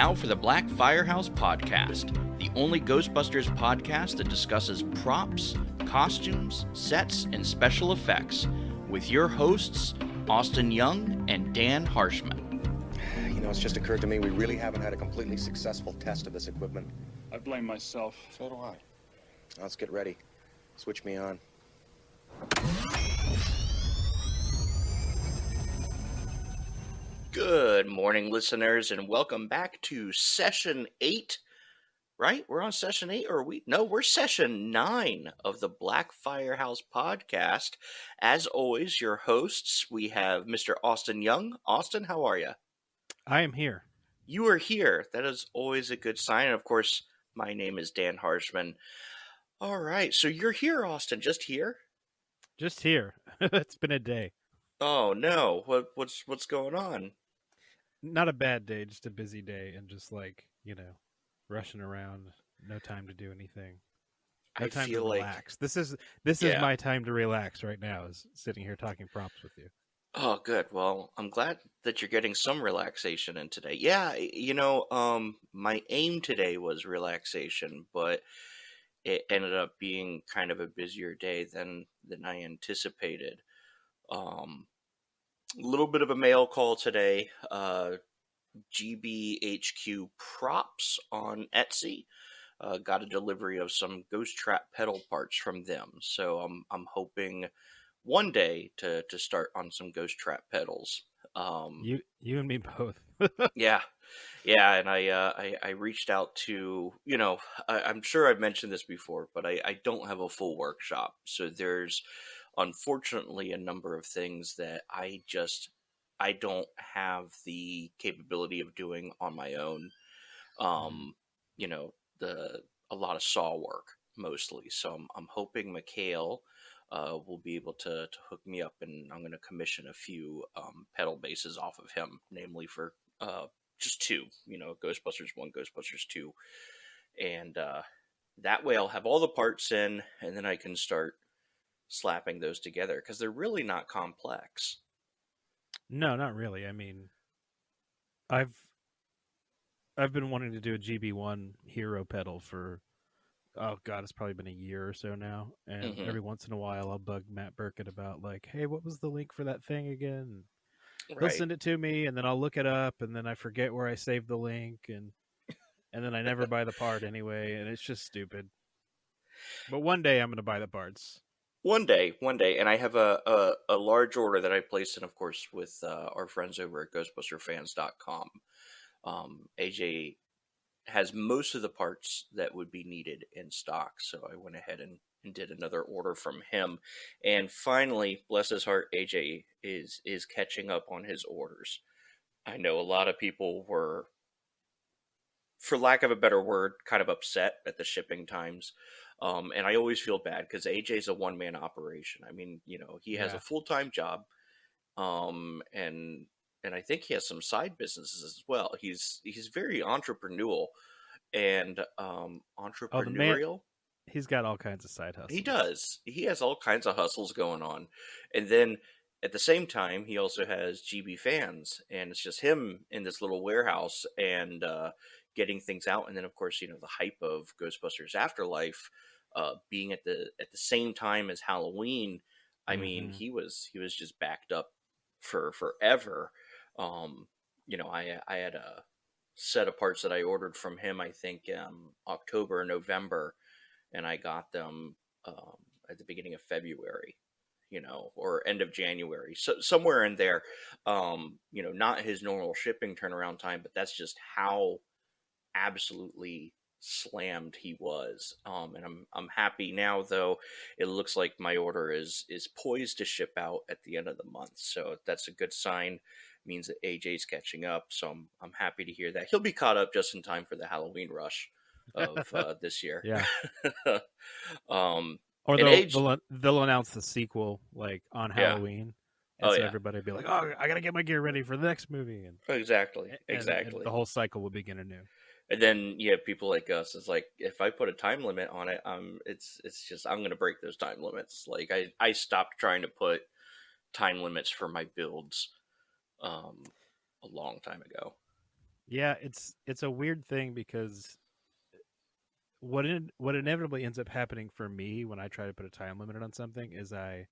now for the Black Firehouse podcast, the only Ghostbusters podcast that discusses props, costumes, sets, and special effects, with your hosts, Austin Young and Dan Harshman. You know, it's just occurred to me we really haven't had a completely successful test of this equipment. I blame myself. So do I. Let's get ready. Switch me on. Good morning, listeners, and welcome back to Session 8. Right? We're on Session 8, or we're Session 9 of the Black Firehouse podcast. As always, your hosts, we have Mr. Austin Young. Austin, how are you? I am here. You are here. That is always a good sign. And of course, my name is Dan Harshman. All right, so you're here, Austin. Just here? Just here. It's been a day. Oh no! What's going on? Not a bad day, just a busy day, and just rushing around. No time to do anything. No time to relax. This is my time to relax right now. Is sitting here talking props with you. Oh, good. Well, I'm glad that you're getting some relaxation in today. Yeah, my aim today was relaxation, but it ended up being kind of a busier day than I anticipated. A little bit of a mail call today. GBHQ props on Etsy. Got a delivery of some Ghost Trap pedal parts from them. So I'm hoping one day to start on some Ghost Trap pedals. You and me both. Yeah, and I reached out to, I'm sure I've mentioned this before, but I don't have a full workshop. So there's unfortunately a number of things that I don't have the capability of doing on my own. A lot of saw work mostly. So I'm hoping Mikhail will be able to hook me up, and I'm going to commission a few pedal bases off of him, namely for just two, Ghostbusters 1, Ghostbusters 2. And that way I'll have all the parts in, and then I can start slapping those together, because they're really not complex. No, not really. I mean, I've been wanting to do a GB1 Hero Pedal for, it's probably been a year or so now. And every once in a while, I'll bug Matt Burkett about hey, what was the link for that thing again? And he'll send it to me, and then I'll look it up, and then I forget where I saved the link, and then I never buy the part anyway, and it's just stupid. But one day I'm going to buy the parts. One day, and I have a large order that I placed in, of course, with our friends over at GhostbusterFans.com. AJ has most of the parts that would be needed in stock, so I went ahead and did another order from him. And finally, bless his heart, AJ is catching up on his orders. I know a lot of people were, for lack of a better word, kind of upset at the shipping times. And I always feel bad because AJ's a one-man operation. I mean, he has a full-time job, and I think he has some side businesses as well. He's very entrepreneurial and entrepreneurial. He's got all kinds of side hustles. He does. He has all kinds of hustles going on. And then at the same time, he also has GB fans, and it's just him in this little warehouse and getting things out. And then, of course, the hype of Ghostbusters Afterlife being at the same time as Halloween. I mean, he was just backed up for forever. I had a set of parts that I ordered from him, I think, October or November, and I got them at the beginning of February, or end of January, so somewhere in there. Not his normal shipping turnaround time, but that's just how absolutely slammed he was. And I'm happy now, though. It looks like my order is poised to ship out at the end of the month, so that's a good sign. Means that AJ's catching up, so I'm happy to hear that. He'll be caught up just in time for the Halloween rush of this year. Yeah. Or they'll announce the sequel on Halloween. And everybody will be like, "Oh, I gotta get my gear ready for the next movie." And exactly. And the whole cycle will begin anew. And then people like us, it's like, if I put a time limit on it, it's just, I'm gonna break those time limits. Like I stopped trying to put time limits for my builds a long time ago. Yeah, it's a weird thing because what inevitably ends up happening for me when I try to put a time limit on something is I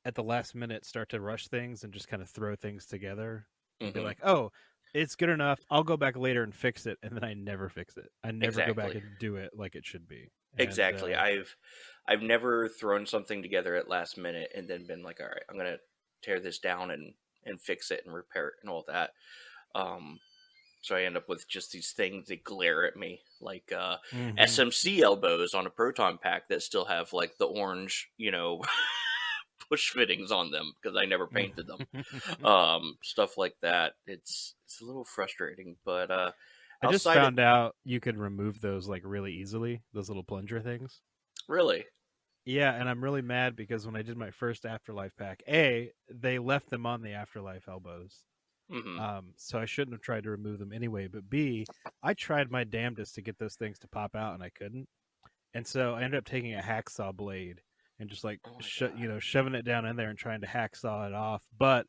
at the last minute start to rush things and just kind of throw things together and be Hmm. like, "Oh, it's good enough. I'll go back later and fix it." And then I never fix it. I never go back Exactly. and do it like it should be. And Exactly. I've never thrown something together at last minute and then been like, all right, I'm gonna tear this down and fix it and repair it and all that. Um, so I end up with just these things that glare at me, like Mhm. SMC elbows on a Proton Pack that still have like the orange, push fittings on them because I never painted them. Stuff like that. It's a little frustrating, but I just outside of found out you could remove those like really easily, those little plunger things. really, Yeah, and I'm really mad because when I did my first Afterlife pack, A, they left them on the Afterlife elbows. hmm So I shouldn't have tried to remove them anyway. But B, I tried my damnedest to get those things to pop out and I couldn't. And so I ended up taking a hacksaw blade and just like oh my god, shoving it down in there and trying to hacksaw it off. But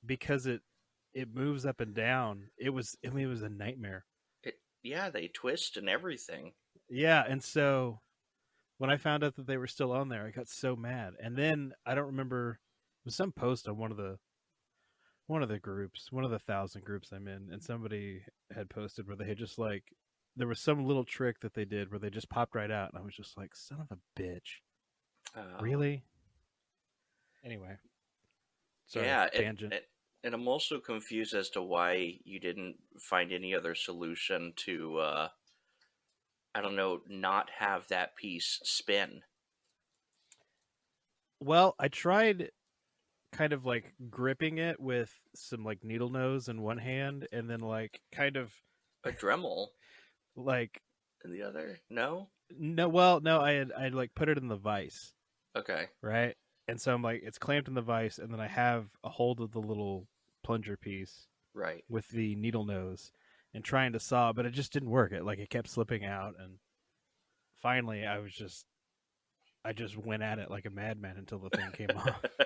because it moves up and down, it was a nightmare. yeah, they twist and everything. Yeah, and so when I found out that they were still on there, I got so mad. And then I don't remember it was some post on one of the groups, one of the 1,000 groups I'm in, and somebody had posted where they had just like there was some little trick that they did where they just popped right out, and I was just like, "Son of a bitch, Uh, really?" Anyway, sorry, yeah, tangent. and I'm also confused as to why you didn't find any other solution to, I don't know, not have that piece spin. Well, I tried kind of like gripping it with some like needle nose in one hand, and then like kind of A Dremel like in the other? No? no, well, no, I like put it in the vise, Okay, right? And so I'm like, it's clamped in the vise, and then I have a hold of the little plunger piece right. with the needle nose and trying to saw, but it just didn't work. It kept slipping out, and finally, I just went at it like a madman until the thing came off.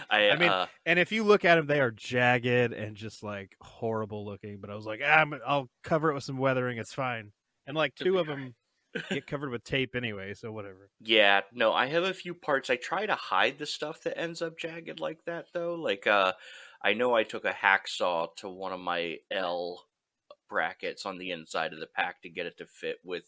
I I mean, and if you look at them, they are jagged and just like horrible looking. But I was like, I'll cover it with some weathering. It's fine. And like to two be of them get covered with tape anyway, so whatever. Yeah, no, I have a few parts. I try to hide the stuff that ends up jagged like that though. Like I know I took a hacksaw to one of my L brackets on the inside of the pack to get it to fit with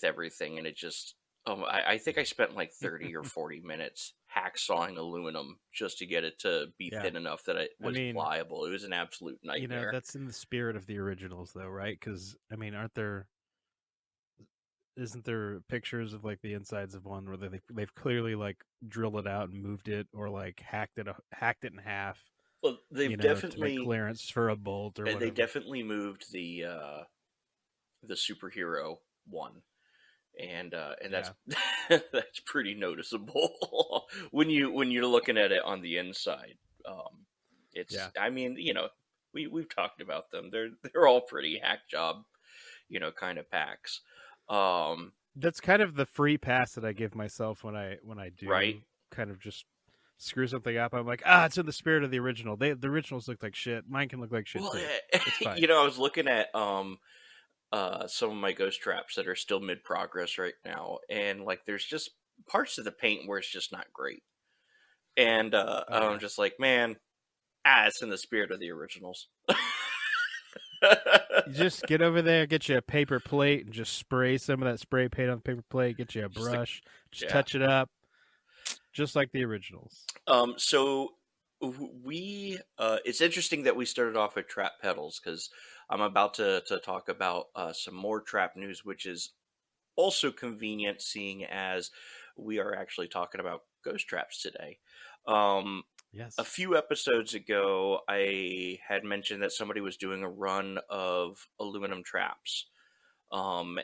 everything, and it just I think I spent like 30 or 40 minutes hacksawing aluminum just to get it to be Yeah, thin enough that it I was mean, pliable. It was an absolute nightmare. that's in the spirit of the originals, though, right? Because I mean, aren't there? Isn't there pictures of like the insides of one where they've clearly like drilled it out and moved it, or like hacked it in half, Well, to make clearance for a bolt or they whatever. definitely moved the superhero one, and that's Yeah, that's pretty noticeable when you're looking at it on the inside. Um, it's yeah. I mean we've talked about them. They're all pretty hack job kind of packs. Um, That's kind of the free pass that I give myself when I right. do kind of just screw something up. I'm like, it's in the spirit of the original. The originals look like shit. Mine can look like shit Well, too. It's fine. I was looking at some of my ghost traps that are still mid progress right now, and like there's just parts of the paint where it's just not great, and Oh I'm yeah. just like, man, it's in the spirit of the originals. You just get over there, get you a paper plate, and just spray some of that spray paint on the paper plate. Get you a Just a, brush, just yeah. touch it up, just like the originals. So we it's interesting that we started off with trap pedals because I'm about to talk about some more trap news, which is also convenient seeing as we are actually talking about ghost traps today. Um, a Yes. few episodes ago, I had mentioned that somebody was doing a run of aluminum traps.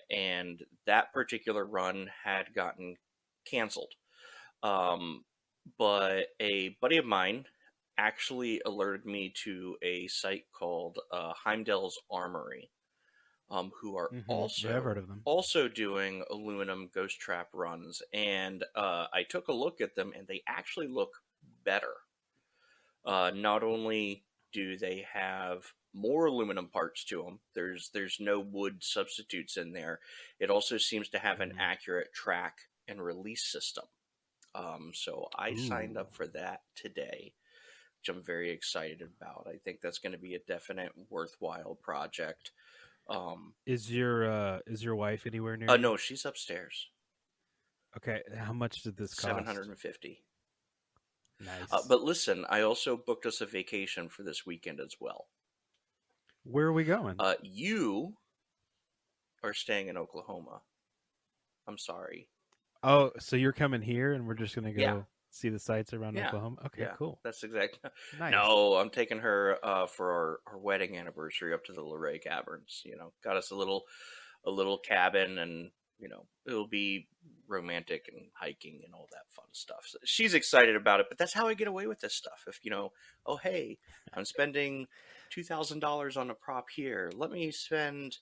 And that particular run had gotten canceled. Um, but a buddy of mine actually alerted me to a site called Heimdall's Armory, who are Yeah, I've heard of them. also doing aluminum ghost trap runs, and I took a look at them, and they actually look better. Not only do they have more aluminum parts to them, there's no wood substitutes in there. It also seems to have an Mm. accurate track and release system. So I signed Ooh. up for that today, which I'm very excited about. I think that's going to be a definite worthwhile project. Is your wife anywhere near you? No, she's upstairs. Okay, how much did this cost? 750. Nice. But listen, I also booked us a vacation for this weekend as well. Where are we going? You are staying in Oklahoma. I'm sorry. Oh, so you're coming here, and we're just gonna Yeah, go see the sights around yeah, Oklahoma? Okay, yeah. cool. That's exactly. Nice. No, I'm taking her for our wedding anniversary up to the Luray Caverns. Got us a little cabin, and it'll be romantic and hiking and all that fun stuff. So she's excited about it, but that's how I get away with this stuff. If oh hey, I'm spending $2,000 on a prop here. Let me spend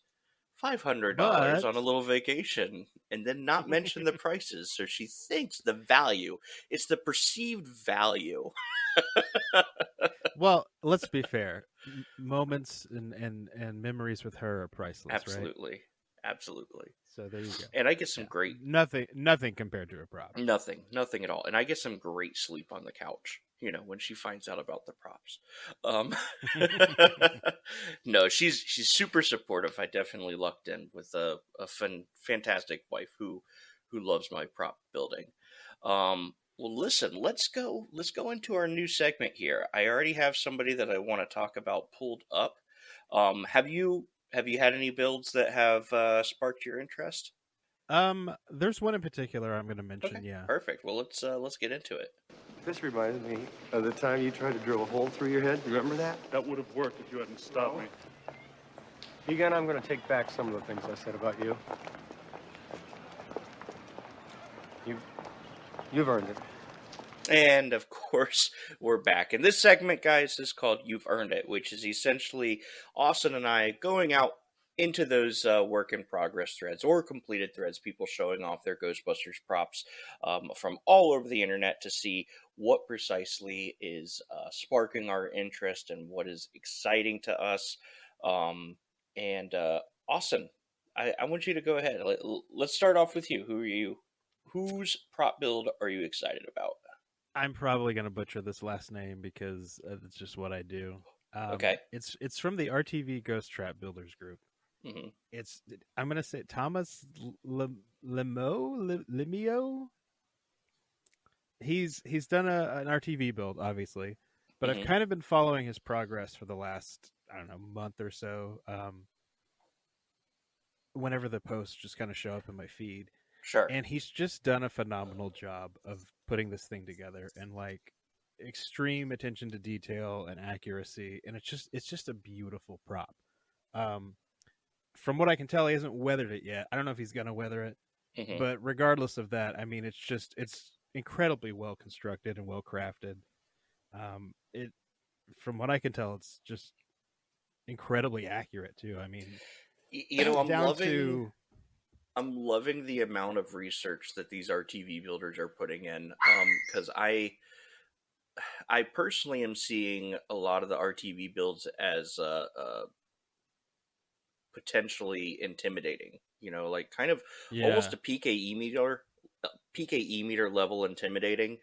$500 But on a little vacation and then not mention the prices, so she thinks the value. It's the perceived value. well, let's be fair. Moments and memories with her are priceless, right? Absolutely, absolutely. So there you go. And I get some Yeah, great nothing compared to a prop. nothing at all. And I get some great sleep on the couch. When she finds out about the props. Um, no, she's super supportive. I definitely lucked in with a fantastic wife who loves my prop building. Well, listen, let's go into our new segment here. I already have somebody that I want to talk about pulled up. Have you had any builds that have sparked your interest? There's one in particular I'm going to Okay, mention. Yeah. perfect. Well, let's get into it. This reminds me of the time you tried to drill a hole through your head. Remember that? That would have worked if you hadn't stopped me. Egon, I'm going to take back some of the things I said about you. You've earned it. And of course, we're back. And this segment, guys, is called You've Earned It, which is essentially Austin and I going out into those work in progress threads or completed threads, people showing off their Ghostbusters props from all over the internet to see what precisely is sparking our interest and what is exciting to us. And Austin, I want you to go ahead. Let's start off with you. Who are you? Whose prop build are you excited about? I'm probably going to butcher this last name because it's just what I do. Okay. It's from the RTV Ghost Trap Builders group. Mm-hmm. I'm going to say Thomas Limio. He's done an RTV build, obviously, but Mm-hmm. I've kind of been following his progress for the last, I don't know, month or so. Whenever the posts just kind of show up in my feed. Sure. And he's just done a phenomenal job of putting this thing together and extreme attention to detail and accuracy. And it's just a beautiful prop. From what I can tell, he hasn't weathered it yet. I don't know if he's going to weather it, Mm-hmm. but regardless of that, I mean, it's incredibly well constructed and well crafted. From what I can tell, it's just incredibly accurate too. I mean, I'm loving the amount of research that these RTV builders are putting in. Because I personally am seeing a lot of the RTV builds as potentially intimidating. Like kind of almost a PKE meter level intimidating.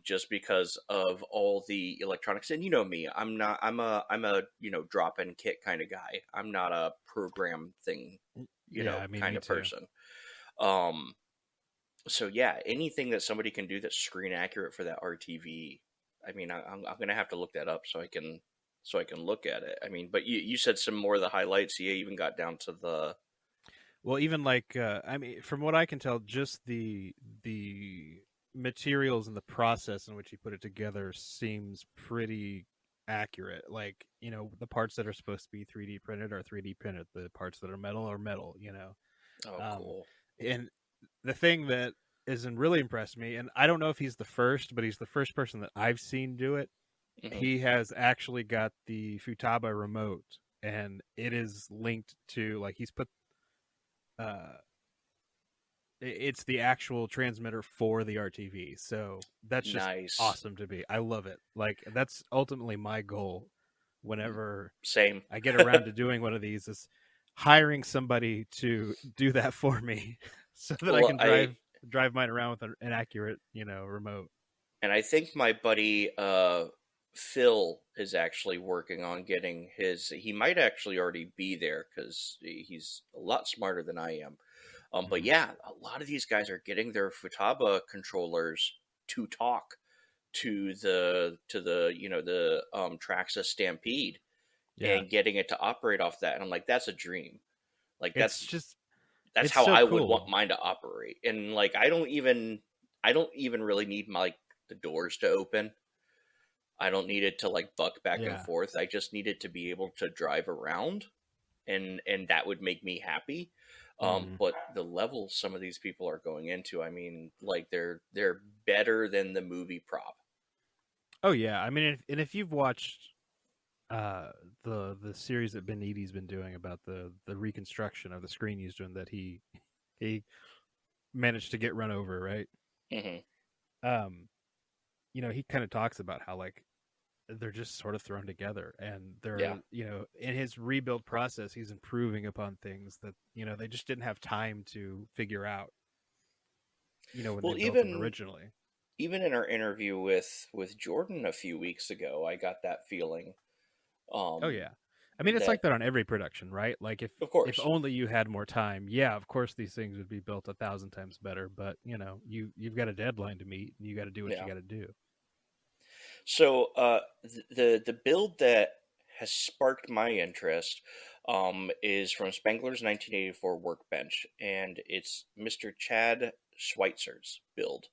Just because of all the electronics, and me, I'm a drop in kit kind of guy. I'm not a program thing, kind of person. So yeah, anything that somebody can do that's screen accurate for that RTV, I mean, I'm gonna have to look that up so I can look at it. I mean, but you said some more of the highlights. You even got down to the. Well, even I mean, from what I can tell, just the materials and the process in which he put it together seems pretty accurate. Like, the parts that are supposed to be 3D printed are 3D printed. The parts that are metal are metal, Oh, cool. And the thing that isn't really impressed me, and I don't know if he's the first, but he's the first person that I've seen do it. Mm-hmm. He has actually got the Futaba remote, and it is linked to, he's put it's the actual transmitter for the RTV. So that's just Nice. awesome to be. I love it. Like that's ultimately my goal whenever Same. I get around to doing one of these is hiring somebody to do that for me so that I Well, can drive mine around with an accurate, remote. and I think my buddy Phil is actually working on getting his. He might actually already be there because he's a lot smarter than I am. But Mhm. yeah, a lot of these guys are getting their Futaba controllers to talk to the the Traxxas Stampede Yeah. and getting it to operate off that. And I'm like, that's a dream. Like It's just that's it's how so I would cool. want mine to operate. And like I don't even really need my the doors to open. I don't need it to like buck back and Yeah. forth. I just need it to be able to drive around, and that would make me happy. Mhm. But the level some of these people are going into, I mean, like they're better than the movie prop. Oh yeah. I mean, if you've watched uh the series that Beniti's been doing about the reconstruction of the screen he's doing that he managed to get run over, right? Hmm. Um, he kind of talks about how like they're just sort of thrown together and Yeah. they're, in his rebuild process he's improving upon things that, they just didn't have time to figure out, when they Well, built them originally. even in our interview with Jordan a few weeks ago, I got that feeling. Oh Um, yeah. I mean, it's that like that on every production, right? Like of if course, only you had more time, yeah, of course these things would be built 1,000 times better. But you've got a deadline to meet, and you got to do what you yeah. got to do. So the build that has sparked my interest is from Spengler's 1984 Workbench, and it's Mr. Chad Schweitzer's build.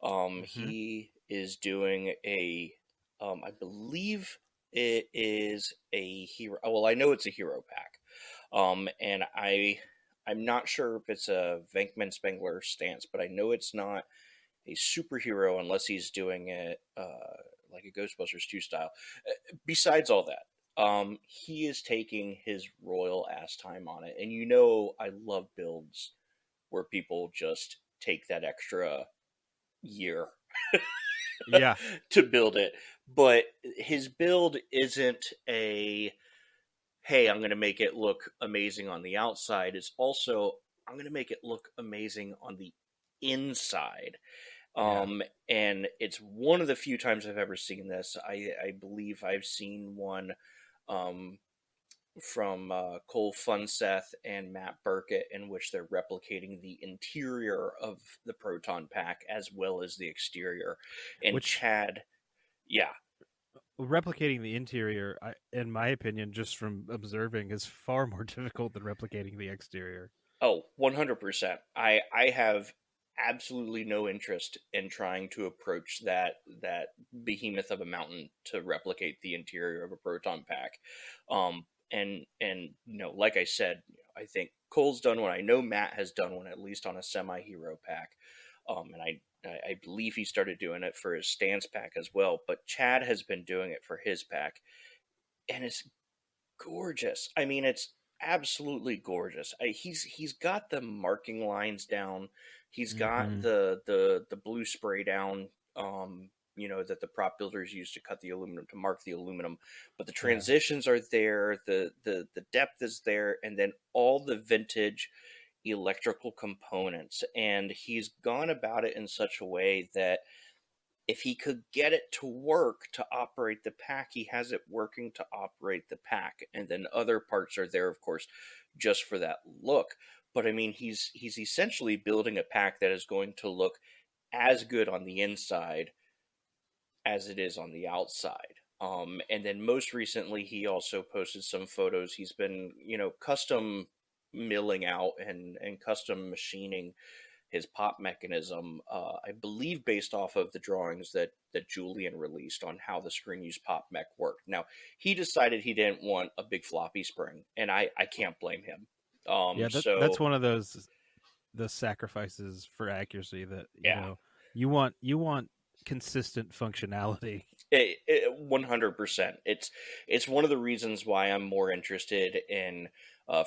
Hmm. He is doing I believe it is a hero. Well, I know it's a hero pack, and I'm not sure if it's a Venkman Spengler stance, but I know it's not a superhero unless he's doing it like a Ghostbusters 2 style. Besides all that, he is taking his royal ass time on it. And I love builds where people just take that extra year Yeah, to build it. But his build isn't a, hey, I'm going to make it look amazing on the outside. It's also, I'm going to make it look amazing on the inside. yeah. And it's one of the few times I've ever seen this. I believe I've seen one um, from Cole Funseth and Matt Burkett, in which they're replicating the interior of the Proton Pack as well as the exterior. And Which Chad, yeah, replicating the interior, in my opinion, just from observing, is far more difficult than replicating the exterior. oh, 100%. I have absolutely no interest in trying to approach that behemoth of a mountain to replicate the interior of a proton pack. And like I said, I think Cole's done one. I know Matt has done one, at least on a semi-hero pack. And I believe he started doing it for his stance pack as well, but Chad has been doing it for his pack, and it's gorgeous. I mean, it's absolutely gorgeous. He's got the marking lines down. He's got Hmm. the blue spray down. That the prop builders use to cut the aluminum to mark the aluminum, but the Yeah. transitions are there. The depth is there, and then all the vintage electrical components. And he's gone about it in such a way that if he could get it to work to operate the pack, he has it working to operate the pack. And then other parts are there, of course, just for that look. But I mean, he's essentially building a pack that is going to look as good on the inside as it is on the outside. And then most recently, he also posted some photos. He's been, custom milling out and custom machining his pop mechanism, I believe, based off of the drawings that Julian released on how the screen use pop mech worked. Now, he decided he didn't want a big floppy spring, and I can't blame him. Yeah, that's So one of those the sacrifices for accuracy that yeah, you want consistent functionality. 100%. It's one of the reasons why I'm more interested in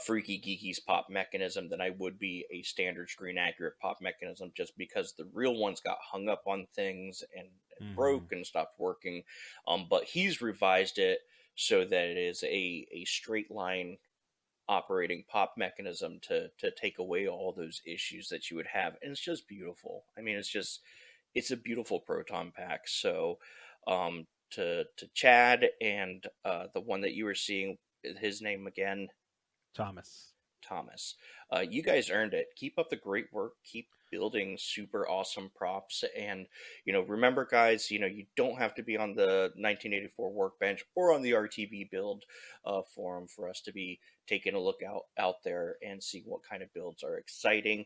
Freaky Geeky's pop mechanism than I would be a standard screen accurate pop mechanism, just because the real ones got hung up on things and broke and stopped working. But he's revised it so that it is a straight line operating pop mechanism to take away all those issues that you would have, and it's just beautiful. I mean, it's a beautiful proton pack. So to Chad and the one that you were seeing, his name again, Thomas. You guys earned it. Keep up the great work. Keep building super awesome props. And, remember, guys, you don't have to be on the 1984 Workbench or on the RTV build forum for us to be taking a look out there and see what kind of builds are exciting.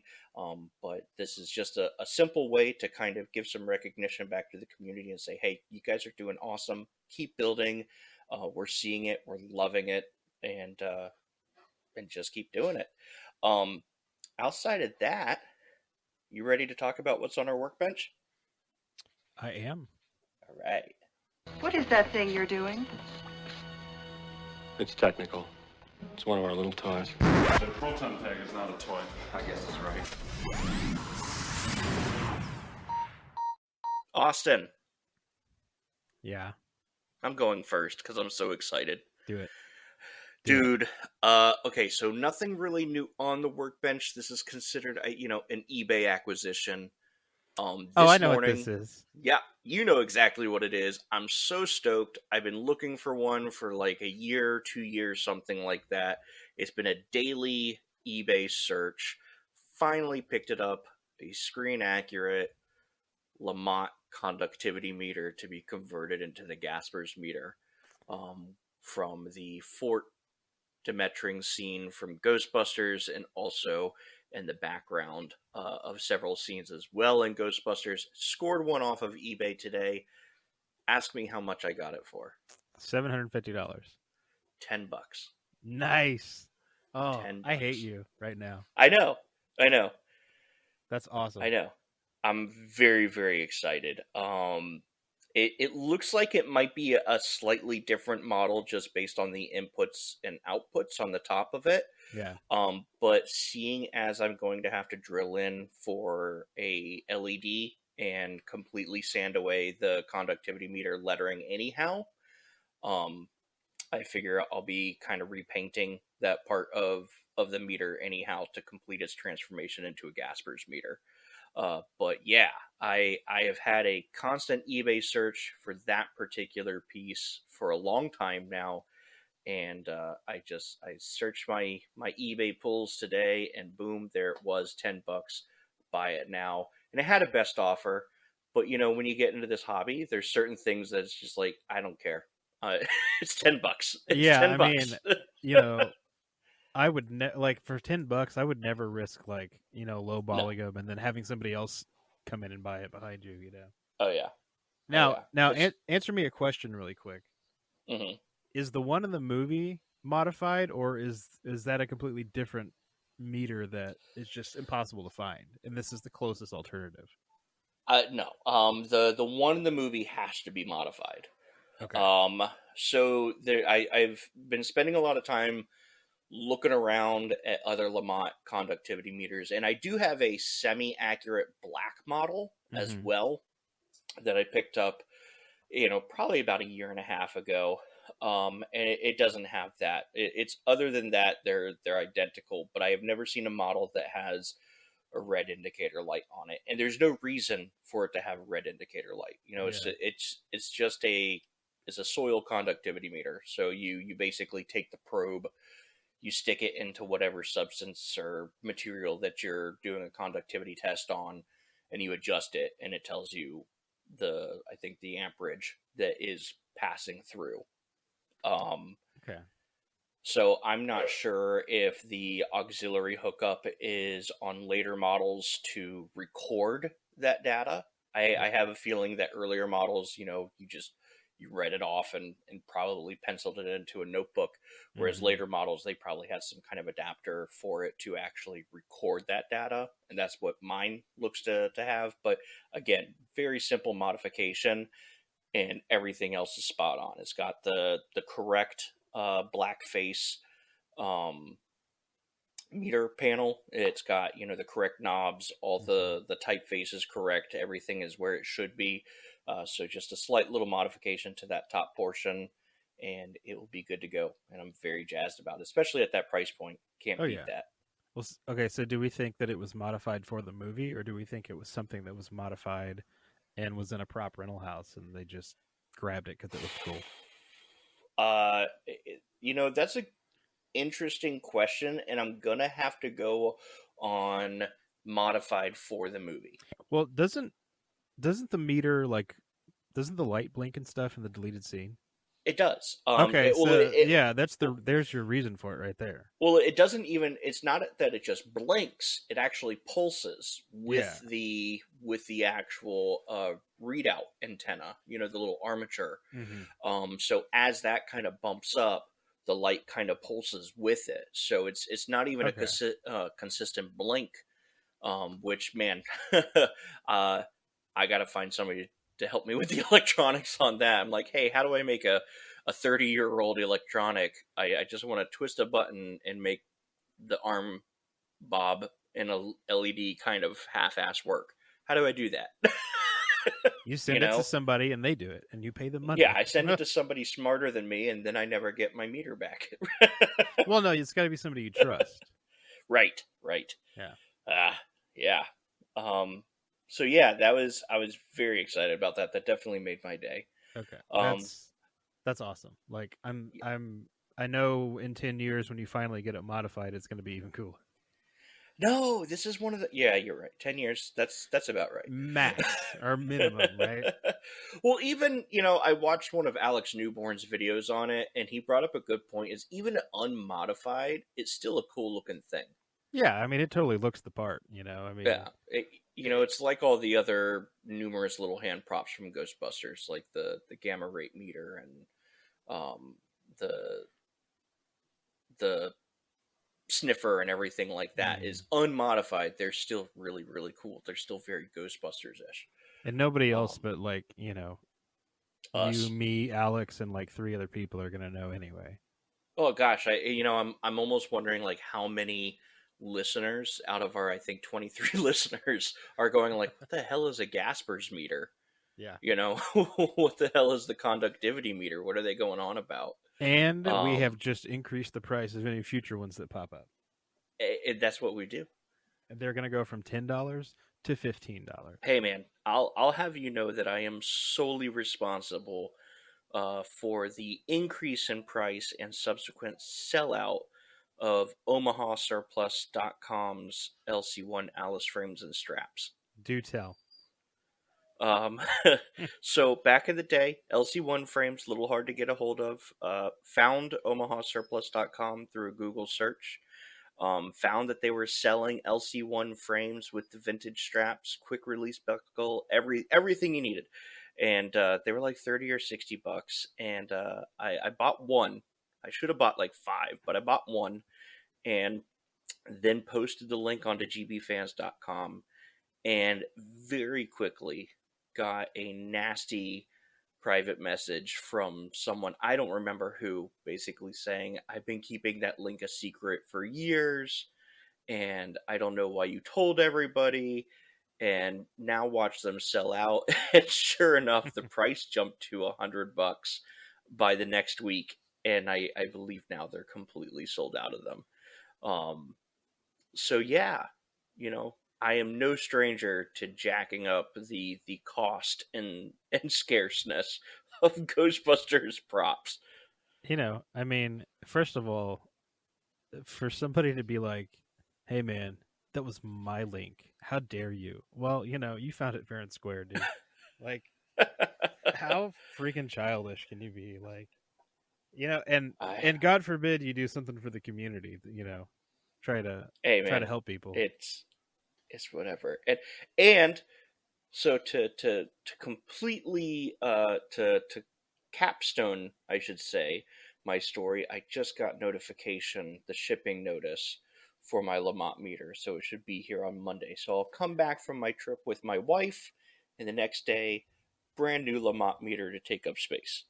But this is just a simple way to kind of give some recognition back to the community and say, hey, you guys are doing awesome. Keep building. We're seeing it. We're loving it. And just keep doing it. Outside of that, you ready to talk about what's on our workbench? I am. All right. What is that thing you're doing? It's technical. It's one of our little toys. The Proton Pack is not a toy. I guess that's right. Austin, Yeah. I'm going first because I'm so excited. Do it. Dude, okay, so nothing really new on the workbench. This is considered, an eBay acquisition. I know what this is. Yeah, you know exactly what it is. I'm so stoked. I've been looking for one for like a year, 2 years, something like that. It's been a daily eBay search. Finally picked it up. A screen accurate Lamont conductivity meter to be converted into the Gaspers meter from the Fort Demetring scene from Ghostbusters, and also in the background of several scenes as well in Ghostbusters. Scored one off of eBay today. Ask me how much I got it for. $750. $10. Nice. Oh, $10. I hate you right now. I know. That's awesome. I know. I'm very, very excited. It looks like it might be a slightly different model just based on the inputs and outputs on the top of it. Yeah. But seeing as I'm going to have to drill in for a LED and completely sand away the conductivity meter lettering anyhow, I figure I'll be kind of repainting that part of the meter anyhow to complete its transformation into a Gaspers meter. But yeah, I have had a constant eBay search for that particular piece for a long time now, and I searched my eBay pulls today, and boom, there it was, $10. Buy it now, and it had a best offer. But when you get into this hobby, there's certain things that's just like, I don't care. It's $10. It's yeah, $10. I mean, I would for $10, I would never risk lowballing them and then having somebody else come in and buy it behind you. Oh yeah. Now, answer me a question really quick. Mm-hmm. Is the one in the movie modified, or is that a completely different meter that is just impossible to find, and this is the closest alternative? No. The one in the movie has to be modified. Okay. So I've been spending a lot of time looking around at other Lamont conductivity meters, and I do have a semi-accurate black model as well that I picked up, probably about a year and a half ago. And it doesn't have that. It's other than that, they're identical, but I have never seen a model that has a red indicator light on it, and there's no reason for it to have a red indicator light. It's just it's a soil conductivity meter. So you basically take the probe, you stick it into whatever substance or material that you're doing a conductivity test on, and you adjust it, and it tells you the amperage that is passing through. Okay. So I'm not sure if the auxiliary hookup is on later models to record that data. I have a feeling that earlier models, you read it off and probably penciled it into a notebook, whereas later models, they probably had some kind of adapter for it to actually record that data, and that's what mine looks to have. But again, very simple modification. and everything else is spot on. It's got the correct black face meter panel. It's got the correct knobs. All the typeface is correct. Everything is where it should be. So just a slight little modification to that top portion, and it will be good to go. And I'm very jazzed about it, especially at that price point. Can't beat that. Well, okay, so do we think that it was modified for the movie, or do we think it was something that was modified and was in a prop rental house and they just grabbed it because it looked cool? That's a interesting question, and I'm gonna have to go on modified for the movie. Well, doesn't the meter doesn't the light blink and stuff in the deleted scene? It does. Okay, there's your reason for it right there. Well, it doesn't even. It's not that it just blinks. It actually pulses with the actual readout antenna. The little armature. Mm-hmm. So as that kind of bumps up, the light kind of pulses with it. So it's not even a consistent blink. Which, man, I got to find somebody to help me with the electronics on that. I'm like, hey, how do I make a 30-year-old electronic? I just want to twist a button and make the arm bob in a LED kind of half-ass work. How do I do that? You send it to somebody and they do it, and you pay them money. Yeah, I send it to somebody smarter than me, and then I never get my meter back. Well, no, it's got to be somebody you trust. Right. Yeah. Yeah. So yeah, I was very excited about that. That definitely made my day. Okay. That's awesome. Like I know in 10 years when you finally get it modified, it's going to be even cooler. No, this is one of the. Yeah, you're right. 10 years. That's about right. Max or minimum, right? Well, even I watched one of Alex Newborn's videos on it, and he brought up a good point. Is even unmodified, it's still a cool looking thing. Yeah, I mean, it totally looks the part. Yeah, it's like all the other numerous little hand props from Ghostbusters, like the gamma rate meter and the sniffer and everything like that is unmodified. They're still really, really cool. They're still very Ghostbusters-ish. And nobody else but us. You, me, Alex, and 3 other people are gonna know anyway. Oh gosh, I'm almost wondering how many listeners out of our, I think, 23 listeners are going what the hell is a Gaspers meter? Yeah. What the hell is the conductivity meter? What are they going on about? And we have just increased the price of any future ones that pop up. That's what we do. And they're going to go from $10 to $15. Hey man, I'll have you know that I am solely responsible for the increase in price and subsequent sellout of OmahaSurplus.com's LC1 Alice frames and straps. Do tell. So back in the day, LC1 frames, a little hard to get a hold of. Found OmahaSurplus.com through a Google search. Found that they were selling LC1 frames with the vintage straps, quick release buckle, everything you needed. And they were like $30 or $60. And I bought one. I should have bought 5, but I bought one and then posted the link onto gbfans.com and very quickly got a nasty private message from someone, I don't remember who, basically saying, I've been keeping that link a secret for years and I don't know why you told everybody, and now watch them sell out. And sure enough, the price jumped to $100 by the next week. And I believe now they're completely sold out of them. So yeah, I am no stranger to jacking up the cost and scarceness of Ghostbusters props. I mean, first of all, for somebody to be like, hey man, that was my link. How dare you? Well, you found it fair and square, dude. How freaking childish can you be? And God forbid you do something for the community. Try to help people. It's whatever. And so to completely to capstone, I should say, my story, I just got the shipping notice for my Lamont meter, so it should be here on Monday. So I'll come back from my trip with my wife, and the next day brand new Lamont meter to take up space.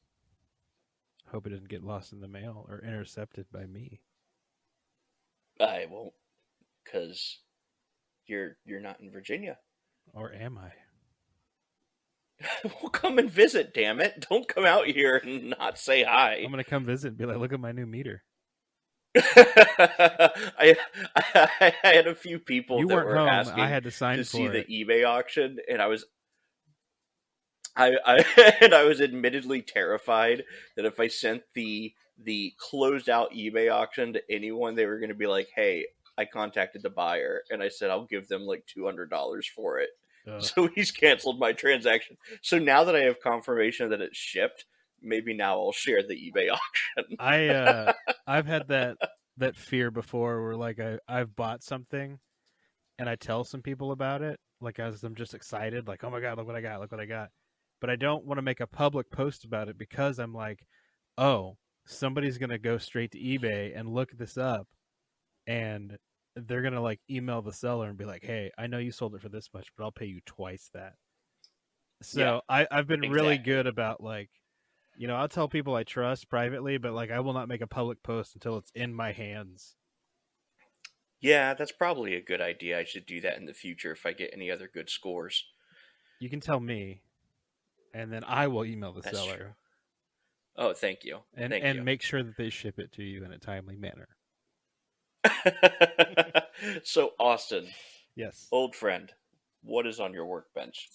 Hope it doesn't get lost in the mail or intercepted by me. I won't, because you're not in Virginia. Or am I? Well, come and visit, damn it. Don't come out here and not say hi. I'm gonna come visit and be like, look at my new meter. I had a few people You that weren't were home. asking I had to sign to for see it. the eBay auction, and I was and I was admittedly terrified that if I sent the closed out eBay auction to anyone, they were going to be like, "Hey, I contacted the buyer," and I said I'll give them like $200 for it. So he's canceled my transaction. So now that I have confirmation that it's shipped, maybe now I'll share the eBay auction. I've had that fear before, where like I've bought something, and I tell some people about it, like as I'm just excited, like, oh my god, look what I got. But I don't want to make a public post about it because I'm like, oh, somebody's gonna go straight to eBay and look this up, and they're gonna like email the seller and be like, hey, I know you sold it for this much, but I'll pay you twice that. So yeah, I've been really good about like, I'll tell people I trust privately, but like I will not make a public post until it's in my hands. Yeah, that's probably a good idea. I should do that in the future if I get any other good scores. You can tell me, and then I will email the seller. True. Oh, thank you. And make sure that they ship it to you in a timely manner. So, Austin. Yes. Old friend, what is on your workbench?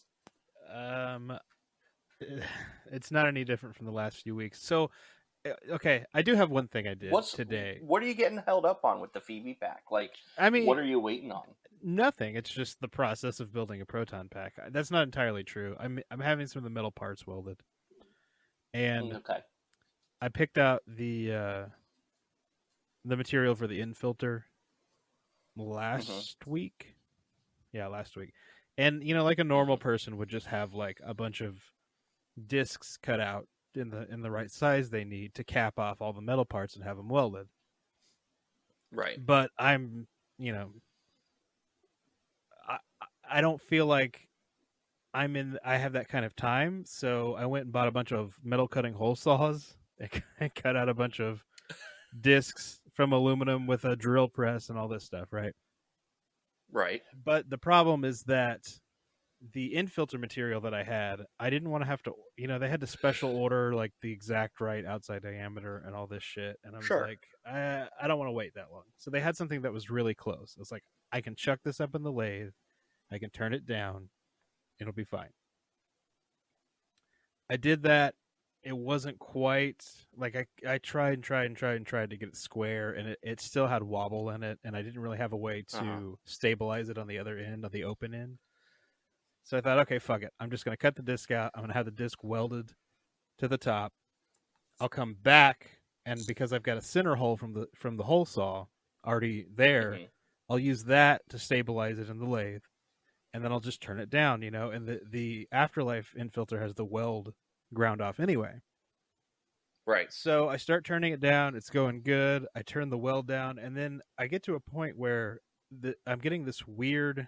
It's not any different from the last few weeks. So, okay, I do have one thing I did today. What are you getting held up on with the Phoebe pack? Like, I mean, what are you waiting on? Nothing. It's just the process of building a Proton Pack. That's not entirely true. I'm having some of the metal parts welded, and okay. I picked out the material for the infilter last week. Yeah, last week. And like a normal person would just have like a bunch of discs cut out in the right size they need to cap off all the metal parts and have them welded. Right. But I'm, I don't feel like I have that kind of time, so I went and bought a bunch of metal cutting hole saws and cut out a bunch of discs from aluminum with a drill press and all this stuff, right? Right. But the problem is that the infilter material that I had, I didn't want to have to, they had to special order like the exact right outside diameter and all this shit. And I was like, I don't want to wait that long. So they had something that was really close. I was like, I can chuck this up in the lathe. I can turn it down. It'll be fine. I did that. It wasn't quite like I tried and tried to get it square, and it still had wobble in it, and I didn't really have a way to stabilize it on the other end, on the open end. So I thought, okay, fuck it. I'm just going to cut the disc out. I'm going to have the disc welded to the top. I'll come back, and because I've got a center hole from the hole saw already there, I'll use that to stabilize it in the lathe, and then I'll just turn it down, and the Afterlife infilter has the weld ground off anyway. Right. So I start turning it down. It's going good. I turn the weld down, and then I get to a point where I'm getting this weird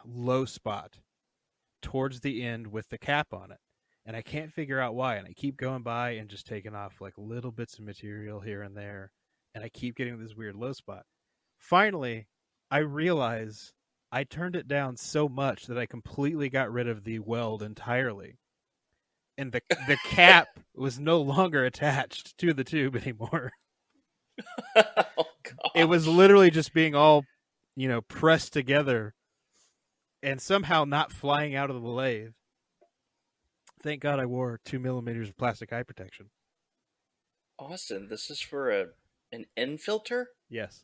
low spot towards the end with the cap on it, and I can't figure out why. And I keep going by and just taking off like little bits of material here and there, and I keep getting this weird low spot. Finally, I realize I turned it down so much that I completely got rid of the weld entirely. And the cap was no longer attached to the tube anymore. Oh, it was literally just being all, pressed together and somehow not flying out of the lathe. Thank God I wore 2 millimeters of plastic eye protection. Austin, this is for an end filter? Yes.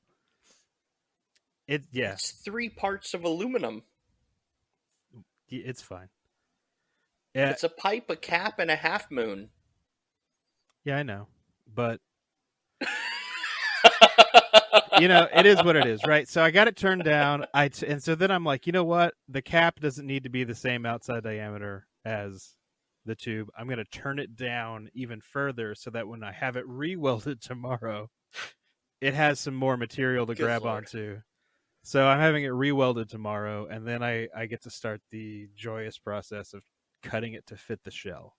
It's 3 parts of aluminum. It's fine. Yeah. It's a pipe, a cap, and a half moon. Yeah, I know. But, it is what it is, right? So I got it turned down. And so then I'm like, you know what? The cap doesn't need to be the same outside diameter as the tube. I'm going to turn it down even further so that when I have it re-welded tomorrow, it has some more material to grab onto. So I'm having it re-welded tomorrow, and then I get to start the joyous process of cutting it to fit the shell,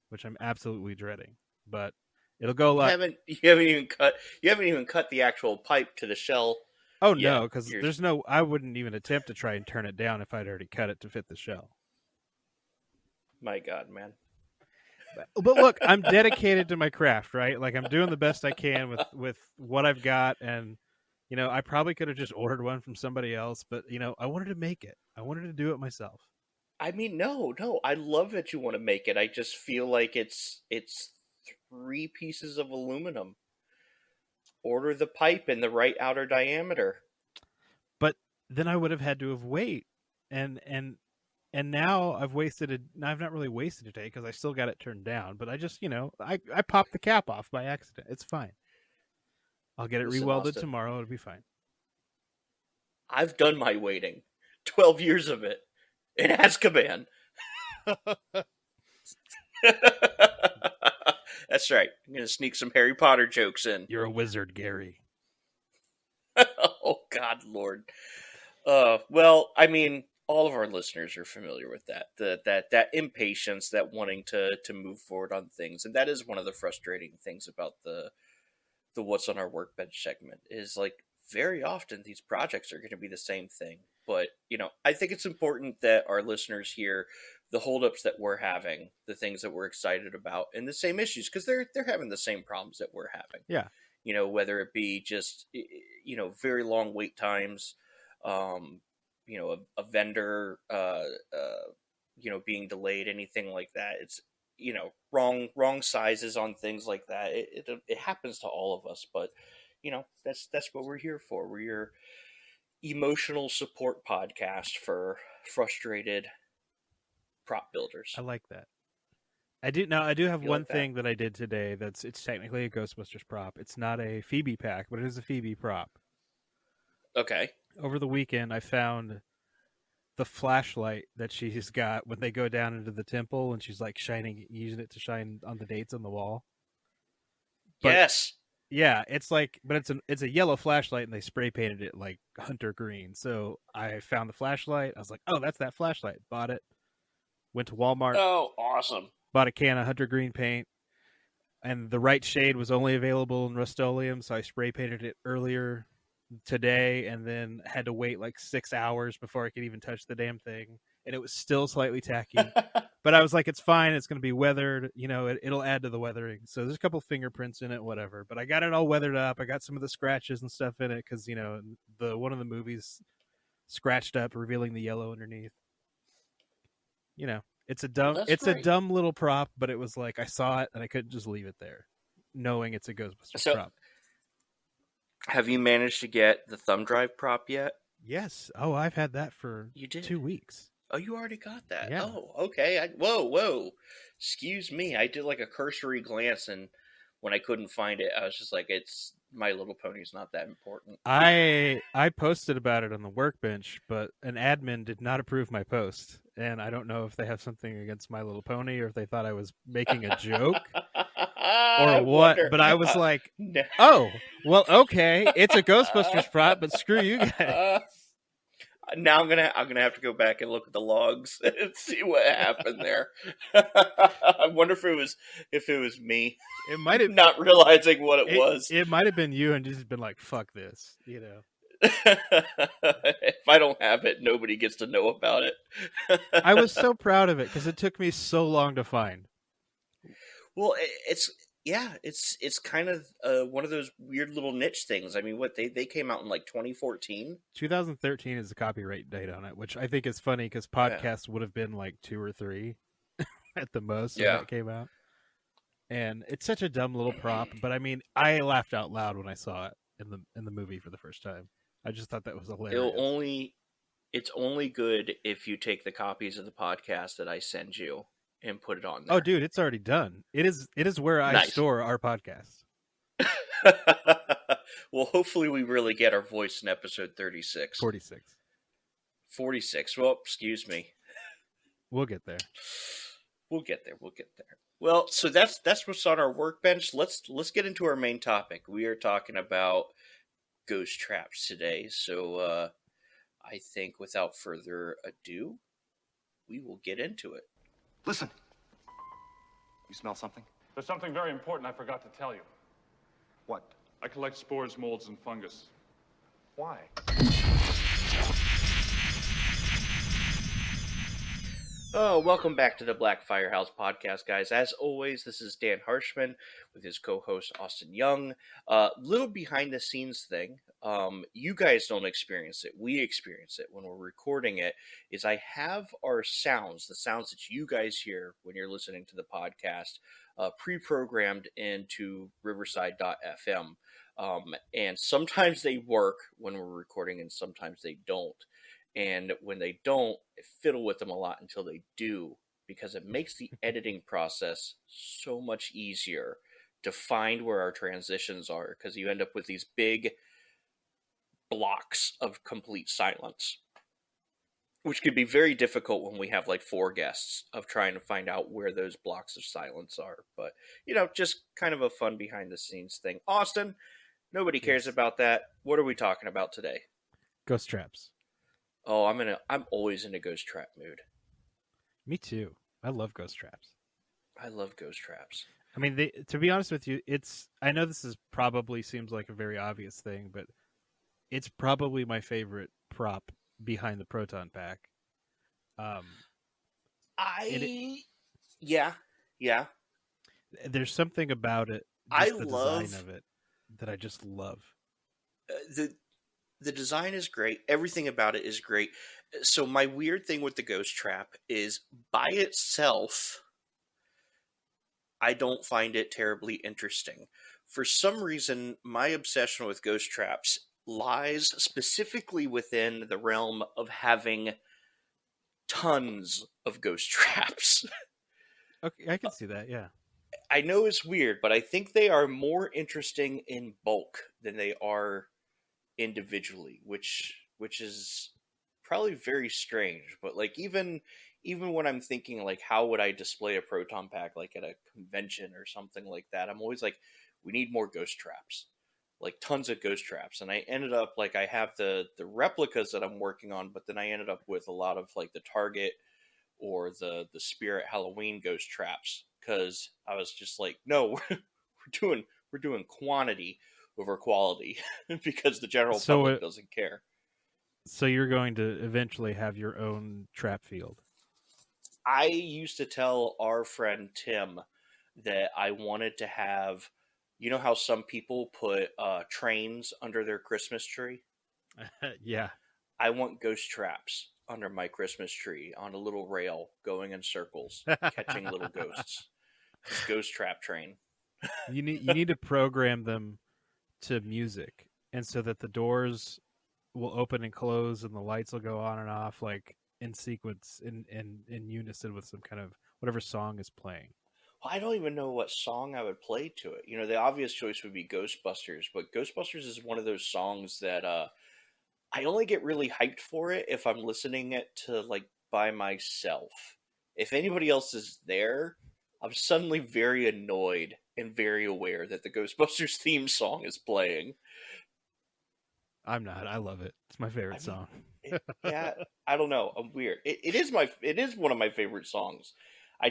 which I'm absolutely dreading. But it'll go a lot. You haven't even cut the actual pipe to the shell. Oh yet. no, because there's no. I wouldn't even attempt to try and turn it down if I'd already cut it to fit the shell. My God, man. But look, I'm dedicated to my craft, right? Like I'm doing the best I can with what I've got, and I probably could have just ordered one from somebody else, but I wanted to make it. I wanted to do it myself. I mean, no, I love that you want to make it. I just feel like it's 3 pieces of aluminum. Order the pipe in the right outer diameter. But then I would have had to have wait, and now I've wasted. I've not really wasted a day because I still got it turned down. But I just I popped the cap off by accident. It's fine. I'll get it rewelded tomorrow. It'll be fine. I've done my waiting. 12 years of it. In Azkaban. That's right. I'm going to sneak some Harry Potter jokes in. You're a wizard, Gary. Oh, God, Lord. Well, I mean, all of our listeners are familiar with that. That impatience, that wanting to move forward on things. And that is one of the frustrating things about the What's on Our Workbench segment is like very often these projects are going to be the same thing. But, I think it's important that our listeners hear the holdups that we're having, the things that we're excited about, and the same issues, because they're having the same problems that we're having. Yeah. Whether it be just, very long wait times, a vendor, being delayed, anything like that. It's, wrong sizes on things like that. It happens to all of us, but, that's what we're here for. We're your emotional support podcast for frustrated prop builders. I like that. I do have one like thing that I did today it's technically a Ghostbusters prop. It's not a Phoebe pack, but it is a Phoebe prop. Okay. Over the weekend I found the flashlight that she's got when they go down into the temple and she's like using it to shine on the dates on the wall. But, yes. Yeah, it's like, but it's a yellow flashlight and they spray painted it like hunter green. So I found the flashlight. I was like, oh, that's that flashlight. Bought it. Went to Walmart. Oh, awesome. Bought a can of hunter green paint. And the right shade was only available in Rust-Oleum, so I spray painted it earlier today and then had to wait like 6 hours before I could even touch the damn thing. And it was still slightly tacky. But I was like, it's fine. It's going to be weathered. It'll add to the weathering. So there's a couple fingerprints in it, whatever. But I got it all weathered up. I got some of the scratches and stuff in it because, the one of the movies scratched up, revealing the yellow underneath. It's a dumb little prop, but it was like I saw it and I couldn't just leave it there, knowing it's a Ghostbusters prop. Have you managed to get the thumb drive prop yet? Yes. Oh, I've had that for 2 weeks. Oh, you already got that? Yeah. Oh, okay. Whoa. Excuse me. I did like a cursory glance, and when I couldn't find it, I was just like, it's My Little Pony's not that important. I posted about it on the Workbench, but an admin did not approve my post. And I don't know if they have something against My Little Pony or if they thought I was making a joke or what. But I was like, oh, well, okay. It's a Ghostbusters prop, but screw you guys. Now I'm gonna have to go back and look at the logs and see what happened there. I wonder if it was me. It might have not realizing what it was. It might have been you and just been like, "Fuck this," If I don't have it, nobody gets to know about it. I was so proud of it because it took me so long to find. Well, it's kind of one of those weird little niche things. I mean, they came out in like 2014? 2013 is the copyright date on it, which I think is funny because podcasts would have been like 2 or 3 at the most when that came out. And it's such a dumb little prop, but I mean, I laughed out loud when I saw it in the movie for the first time. I just thought that was hilarious. It's only good if you take the copies of the podcast that I send you and put it on there. Oh, dude, it's already done. It is where I store our podcast. Well, hopefully we really get our voice in episode 36. 46. Well, excuse me. We'll get there. We'll get there. Well, so that's what's on our Workbench. Let's get into our main topic. We are talking about ghost traps today. So I think without further ado, we will get into it. Listen. You smell something? There's something very important I forgot to tell you. What? I collect spores, molds, and fungus. Why? Oh, welcome back to the Black Firehouse podcast, guys. As always, this is Dan Harshman with his co-host Austin Young. Little behind the scenes thing. You guys don't experience it. We experience it when we're recording it. Is I have our sounds, the sounds that you guys hear when you're listening to the podcast, pre-programmed into Riverside.fm. And sometimes they work when we're recording, and sometimes they don't. And when they don't, I fiddle with them a lot until they do, because it makes the editing process so much easier to find where our transitions are, because you end up with these big blocks of complete silence, which can be very difficult when we have like 4 guests, of trying to find out where those blocks of silence are. But, just kind of a fun behind the scenes thing. Austin, nobody cares about that. What are we talking about today? Ghost traps. Oh, I'm always in a ghost trap mood. Me too. I love ghost traps. I love ghost traps. I mean, to be honest with you, I know this probably seems like a very obvious thing, but it's probably my favorite prop behind the Proton Pack. Yeah. There's something about it, just the design of it, that I just love. The design is great. Everything about it is great. So my weird thing with the ghost trap is, by itself, I don't find it terribly interesting. For some reason, my obsession with ghost traps lies specifically within the realm of having tons of ghost traps. Okay, I can see that, yeah. I know it's weird, but I think they are more interesting in bulk than they are individually, which is probably very strange. But like, even when I'm thinking like, how would I display a Proton Pack like at a convention or something like that, I'm always like, we need more ghost traps, like tons of ghost traps. And I ended up like, I have the replicas that I'm working on, but then I ended up with a lot of like the Target or the Spirit Halloween ghost traps, because I was just like, no, we're doing quantity over quality, because the general public doesn't care. So you're going to eventually have your own trap field. I used to tell our friend Tim that I wanted to have, you know how some people put trains under their Christmas tree? Yeah. I want ghost traps under my Christmas tree on a little rail going in circles, catching little ghosts. Ghost trap train. You need to program them to music, and so that the doors will open and close and the lights will go on and off like in sequence, in unison with some kind of whatever song is playing. Well, I don't even know what song I would play to it. The obvious choice would be Ghostbusters, but Ghostbusters is one of those songs that I only get really hyped for it if I'm listening it to like by myself. If anybody else is there, I'm suddenly very annoyed and very aware that the Ghostbusters theme song is playing. I'm not. I love it. It's my favorite song. Yeah, I don't know. I'm weird. It is one of my favorite songs. I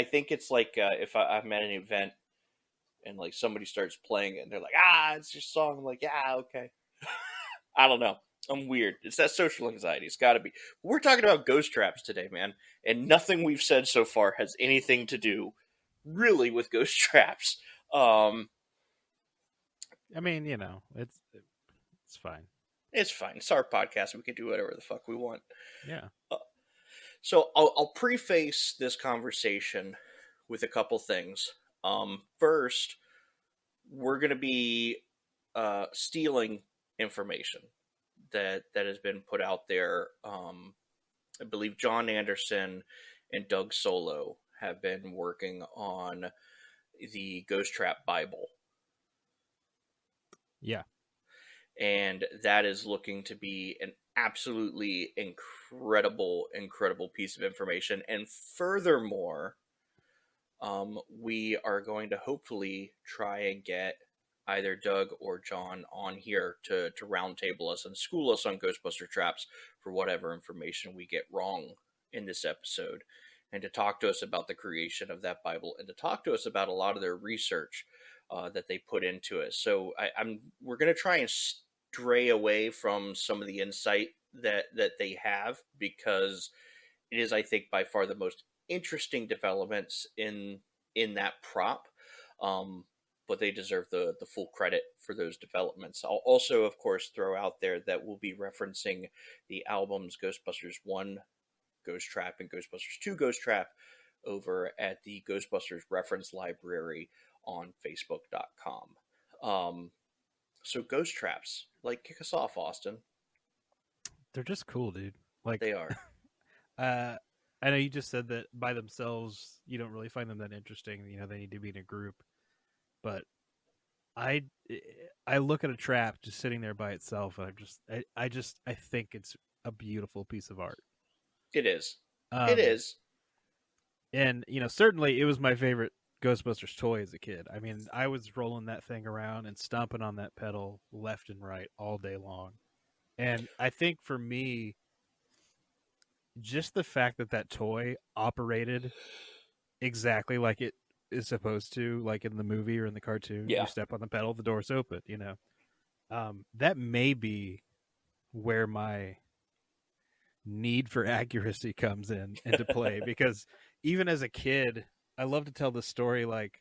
think it's like if I'm at an event and like somebody starts playing it and they're like, it's your song. I'm like, yeah, okay. I don't know. I'm weird. It's that social anxiety. It's got to be. We're talking about ghost traps today, man, and nothing we've said so far has anything to do really with ghost traps. I mean, it's fine. It's fine. It's our podcast. We can do whatever the fuck we want. Yeah. So I'll preface this conversation with a couple things. First, we're going to be stealing information that has been put out there. I believe John Anderson and Doug Solo have been working on the Ghost Trap Bible. Yeah. And that is looking to be an absolutely incredible piece of information. And furthermore, we are going to hopefully try and get either Doug or John on here to roundtable us and school us on Ghostbuster traps for whatever information we get wrong in this episode, and to talk to us about the creation of that Bible, and to talk to us about a lot of their research that they put into it. So we're going to try and stray away from some of the insight that they have, because it is, I think, by far the most interesting developments in that prop. But they deserve the full credit for those developments. I'll also, of course, throw out there that we'll be referencing the albums Ghostbusters 1 Ghost Trap and Ghostbusters 2 Ghost Trap over at the Ghostbusters Reference Library on Facebook.com. So Ghost Traps, like, kick us off, Austin. They're just cool, dude. Like, they are. I know you just said that by themselves you don't really find them that interesting. You know, they need to be in a group. But I look at a trap just sitting there by itself, and I think it's a beautiful piece of art. It is. It is. And, you know, certainly it was my favorite Ghostbusters toy as a kid. I mean, I was rolling that thing around and stomping on that pedal left and right all day long. And I think for me, just the fact that toy operated exactly like it is supposed to, like in the movie or in the cartoon, you step on the pedal, the doors open, you know. That may be where my need for accuracy comes into play, because even as a kid, I love to tell the story, like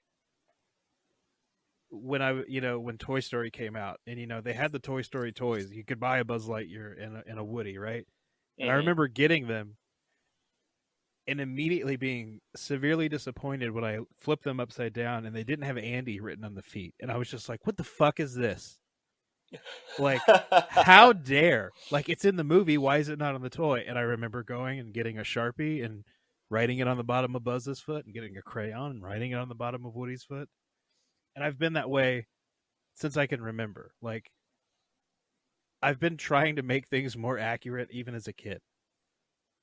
when when Toy Story came out, and they had the Toy Story toys. You could buy a Buzz Lightyear and a Woody, right? And I remember getting them and immediately being severely disappointed when I flipped them upside down and they didn't have Andy written on the feet. And I was just like, what the fuck is this? Like, how dare? Like, it's in the movie. Why is it not on the toy? And I remember going and getting a Sharpie and writing it on the bottom of Buzz's foot, and getting a crayon and writing it on the bottom of Woody's foot. And I've been that way since I can remember. Like, I've been trying to make things more accurate even as a kid.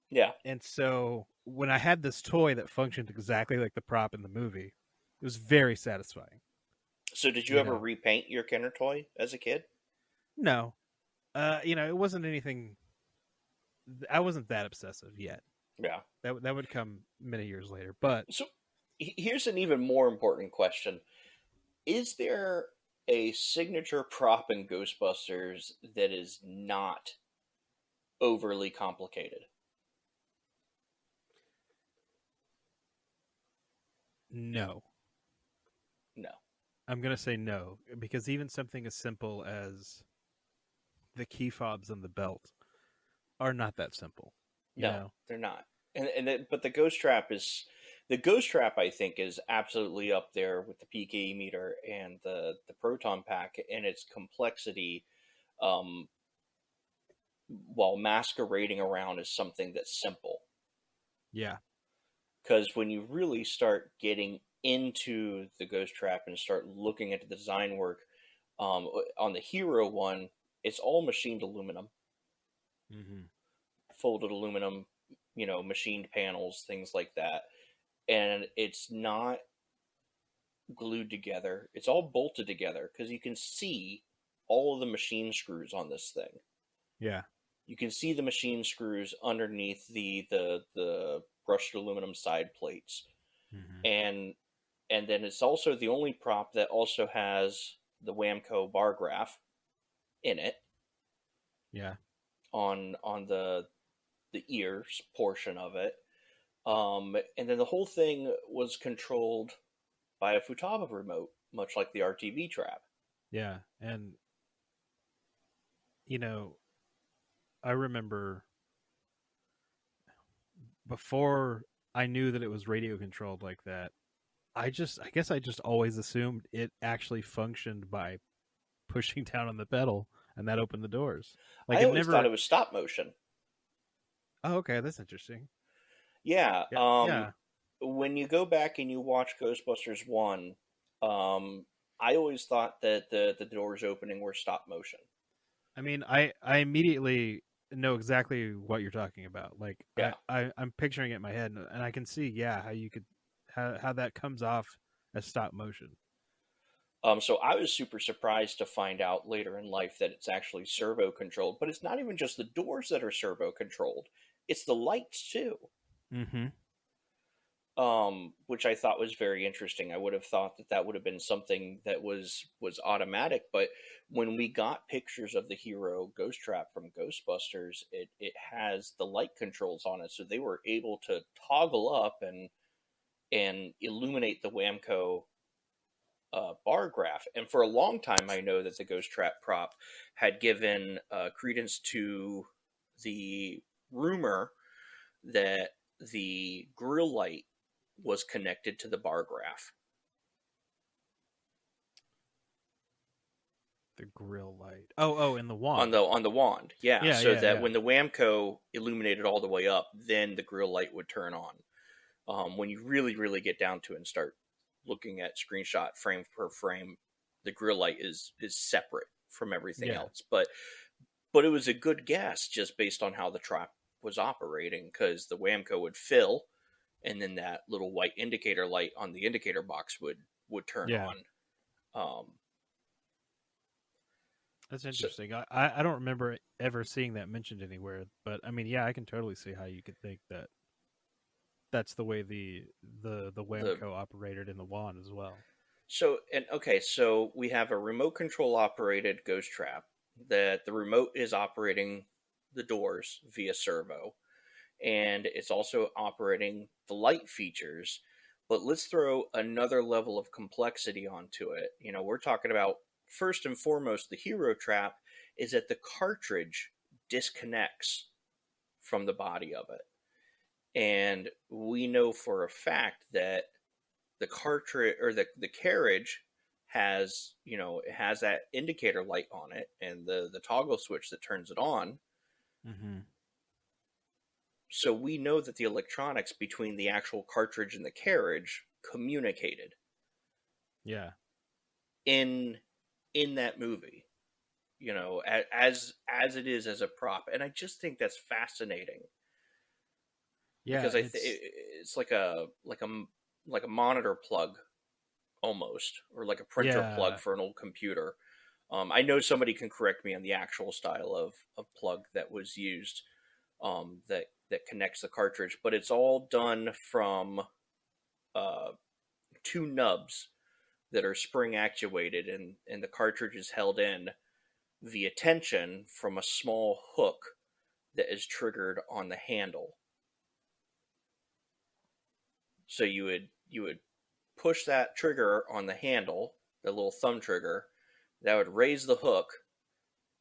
Yeah. And so when I had this toy that functioned exactly like the prop in the movie, it was very satisfying. So did you ever repaint your Kenner toy as a kid? No. It wasn't anything. I wasn't that obsessive yet. Yeah. That would come many years later. But so here's an even more important question. Is there a signature prop in Ghostbusters that is not overly complicated? No. No. I'm going to say no, because even something as simple as the key fobs on the belt are not that simple. No, they're not. But the Ghost Trap, I think, is absolutely up there with the PKE meter and the Proton Pack and its complexity, while masquerading around as something that's simple. Yeah. Because when you really start getting into the Ghost Trap and start looking at the design work, on the Hero one, it's all machined aluminum. Mm-hmm. Folded aluminum, machined panels, things like that. And it's not glued together. It's all bolted together, because you can see all of the machine screws on this thing. Yeah. You can see the machine screws underneath the brushed aluminum side plates. Mm-hmm. And then it's also the only prop that also has the Whamco bar graph in it. Yeah. On the ears portion of it. And then the whole thing was controlled by a Futaba remote, much like the RTV trap. Yeah. And, I remember before I knew that it was radio controlled like that, I guess I just always assumed it actually functioned by pushing down on the pedal and that opened the doors. Like, I always thought it was stop motion. Oh, okay, that's interesting. Yeah. Yeah. When you go back and you watch Ghostbusters 1, I always thought that the doors opening were stop motion. I mean, I immediately know exactly what you're talking about. Like, yeah. I'm picturing it in my head, and I can see, how you could how that comes off as stop motion. So I was super surprised to find out later in life that it's actually servo controlled, but it's not even just the doors that are servo controlled; it's the lights too. Mm-hmm. Which I thought was very interesting. I would have thought that that would have been something that was automatic, but when we got pictures of the Hero Ghost Trap from Ghostbusters, it has the light controls on it, so they were able to toggle up and illuminate the Whamco bar graph. And for a long time, I know that the Ghost Trap prop had given credence to the rumor that the grill light was connected to the bar graph. The grill light. Oh, and the wand. On the wand, yeah. Yeah, So yeah, that yeah. when the Whamco illuminated all the way up, then the grill light would turn on. When you really get down to it and start looking at screenshot frame per frame, the grill light is separate from everything else. But it was a good guess just based on how the trap was operating, because the Whamco would fill, and then that little white indicator light on the indicator box would turn on. That's interesting. I don't remember ever seeing that mentioned anywhere, but I mean, yeah, I can totally see how you could think that that's the way the Whamco operated in the wand as well. So we have a remote control operated Ghost Trap that the remote is operating the doors via servo, and it's also operating the light features. But let's throw another level of complexity onto it. You know, we're talking about, first and foremost, the Hero Trap is that the cartridge disconnects from the body of it. And we know for a fact that the cartridge or the carriage has, it has that indicator light on it and the toggle switch that turns it on. Mm-hmm. So we know that the electronics between the actual cartridge and the carriage communicated. Yeah. In that movie, as it is as a prop, and I just think that's fascinating. Yeah, because it's like a monitor plug almost, or like a printer plug for an old computer. I know somebody can correct me on the actual style of plug that was used, that connects the cartridge, but it's all done from two nubs that are spring actuated, and the cartridge is held in via tension from a small hook that is triggered on the handle. So you would push that trigger on the handle, the little thumb trigger, that would raise the hook,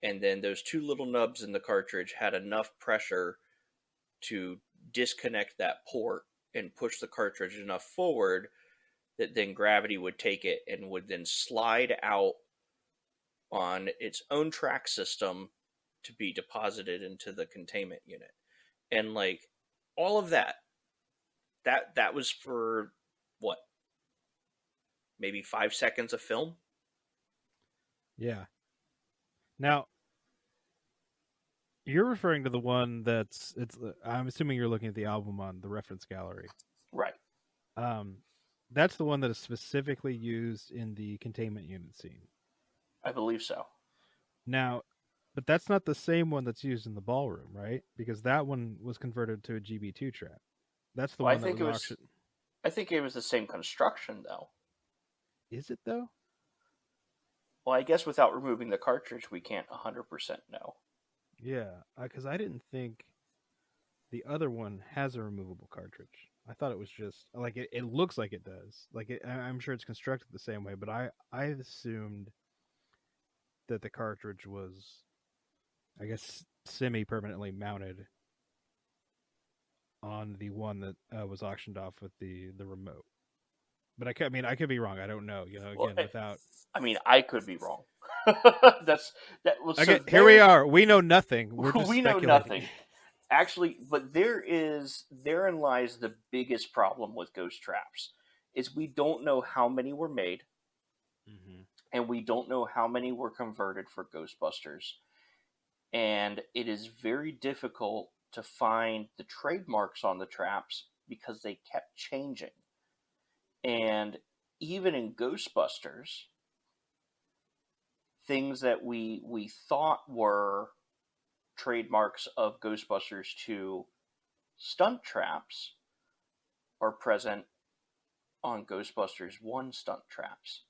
and then those two little nubs in the cartridge had enough pressure to disconnect that port and push the cartridge enough forward that then gravity would take it and would then slide out on its own track system to be deposited into the containment unit. And like all of that was for what? Maybe 5 seconds of film? Yeah. Now, you're referring to the one I'm assuming you're looking at the album on the reference gallery. Right. That's the one that is specifically used in the containment unit scene. I believe so. Now, but that's not the same one that's used in the ballroom, right? Because that one was converted to a GB2 trap. That's the one that was auctioned. I think it was the same construction, though. Is it, though? Well, I guess without removing the cartridge, we can't 100% know. Yeah, because I didn't think the other one has a removable cartridge. I thought it was just like it looks like it does. I'm sure it's constructed the same way, but I assumed that the cartridge was, I guess, semi-permanently mounted on the one that was auctioned off with the remote. But I could be wrong. I don't know. I could be wrong. Here we are. We know nothing. We know nothing. Actually, but therein lies the biggest problem with ghost traps, is we don't know how many were made, and we don't know how many were converted for Ghostbusters. And it is very difficult to find the trademarks on the traps because they kept changing. And even in Ghostbusters, things that we thought were trademarks of Ghostbusters 2 stunt traps are present on Ghostbusters 1 stunt traps.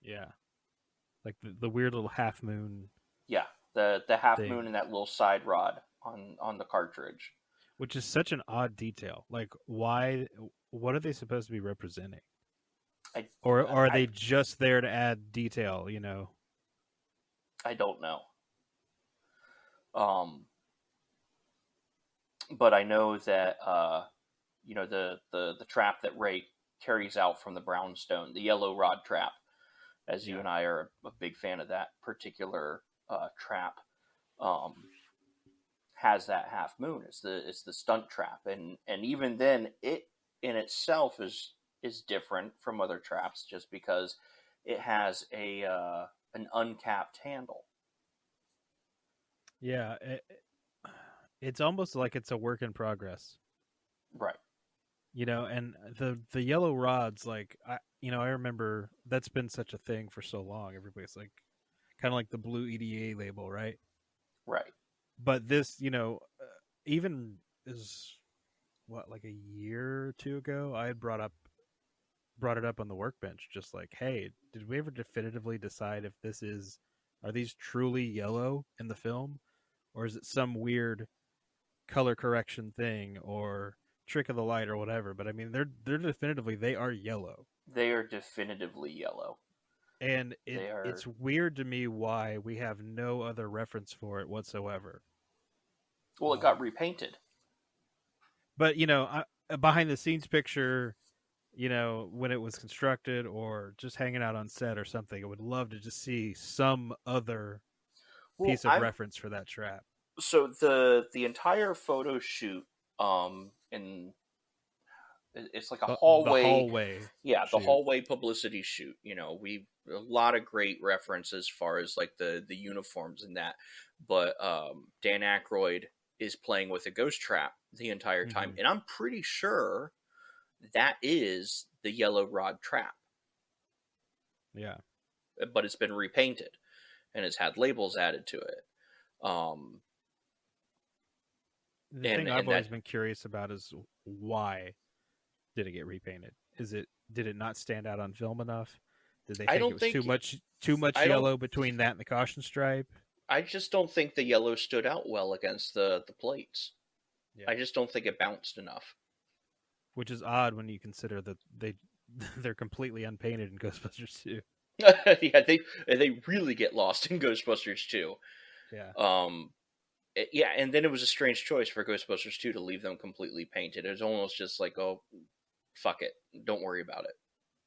Yeah. Like the weird little half moon. Yeah, the half thing. moon and that little side rod on the cartridge. Which is such an odd detail. Like, why? What are they supposed to be representing? Or are they just there to add detail? You know, I don't know. But I know that you know, the trap that Ray carries out from the brownstone, the yellow rod trap, as you and I are a big fan of that particular trap, has that half moon. It's the stunt trap, and even then, it in itself is different from other traps just because it has an uncapped handle. Yeah, it's almost like it's a work in progress, right? You know, and the yellow rods, like I remember that's been such a thing for so long. Everybody's like, kind of like the blue EDA label, right? Right. But this, even is like a year or two ago, I had brought it up on the Workbench, just like, hey, did we ever definitively decide if are these truly yellow in the film, or is it some weird color correction thing or trick of the light or whatever? But I mean, they're definitively, they are yellow. They are definitively yellow. And it's weird to me why we have no other reference for it whatsoever. Well, it got repainted. But, a behind the scenes picture, when it was constructed or just hanging out on set or something, I would love to just see some other piece of reference for that trap. So the entire photo shoot, and it's like a hallway. The hallway. Yeah, the shoot. hallway publicity shoot. A lot of great references as far as like the uniforms and that. But Dan Aykroyd is playing with a ghost trap the entire time, and I'm pretty sure that is the yellow rod trap. Yeah, but it's been repainted and it's had labels added to it. The thing I've always been curious about is why did it get repainted? Did it not stand out on film enough? Did they think it was too much yellow between that and the caution stripe? I just don't think the yellow stood out well against the plates. Yeah. I just don't think it bounced enough. Which is odd when you consider that they're completely unpainted in Ghostbusters 2. Yeah, they really get lost in Ghostbusters 2. Yeah. Yeah, and then it was a strange choice for Ghostbusters 2 to leave them completely painted. It was almost just like, oh, fuck it. Don't worry about it.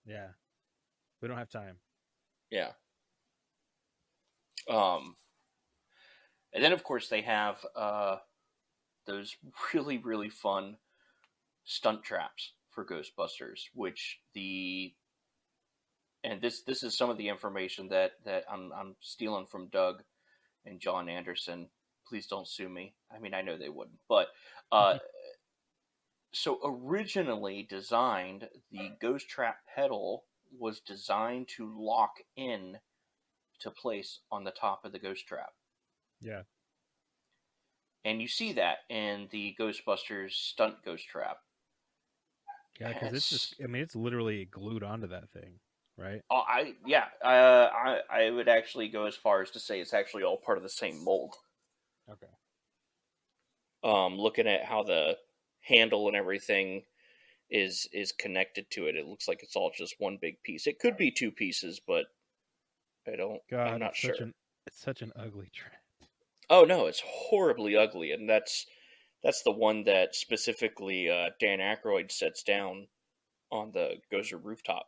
Yeah. We don't have time. Yeah. And then, of course, they have those really, really fun stunt traps for Ghostbusters, which and this is some of the information that I'm stealing from Doug and John Anderson. Please don't sue me. I mean, I know they wouldn't. But so originally designed, the Ghost Trap pedal was designed to lock in to place on the top of the Ghost Trap. Yeah. And you see that in the Ghostbusters stunt Ghost Trap. Yeah, because it's literally glued onto that thing, right? I would actually go as far as to say it's actually all part of the same mold. Okay. Looking at how the handle and everything is connected to it, it looks like it's all just one big piece. It could be two pieces, but I'm not sure. It's such an ugly trap. Oh no, it's horribly ugly, and that's the one that specifically Dan Aykroyd sets down on the Gozer rooftop.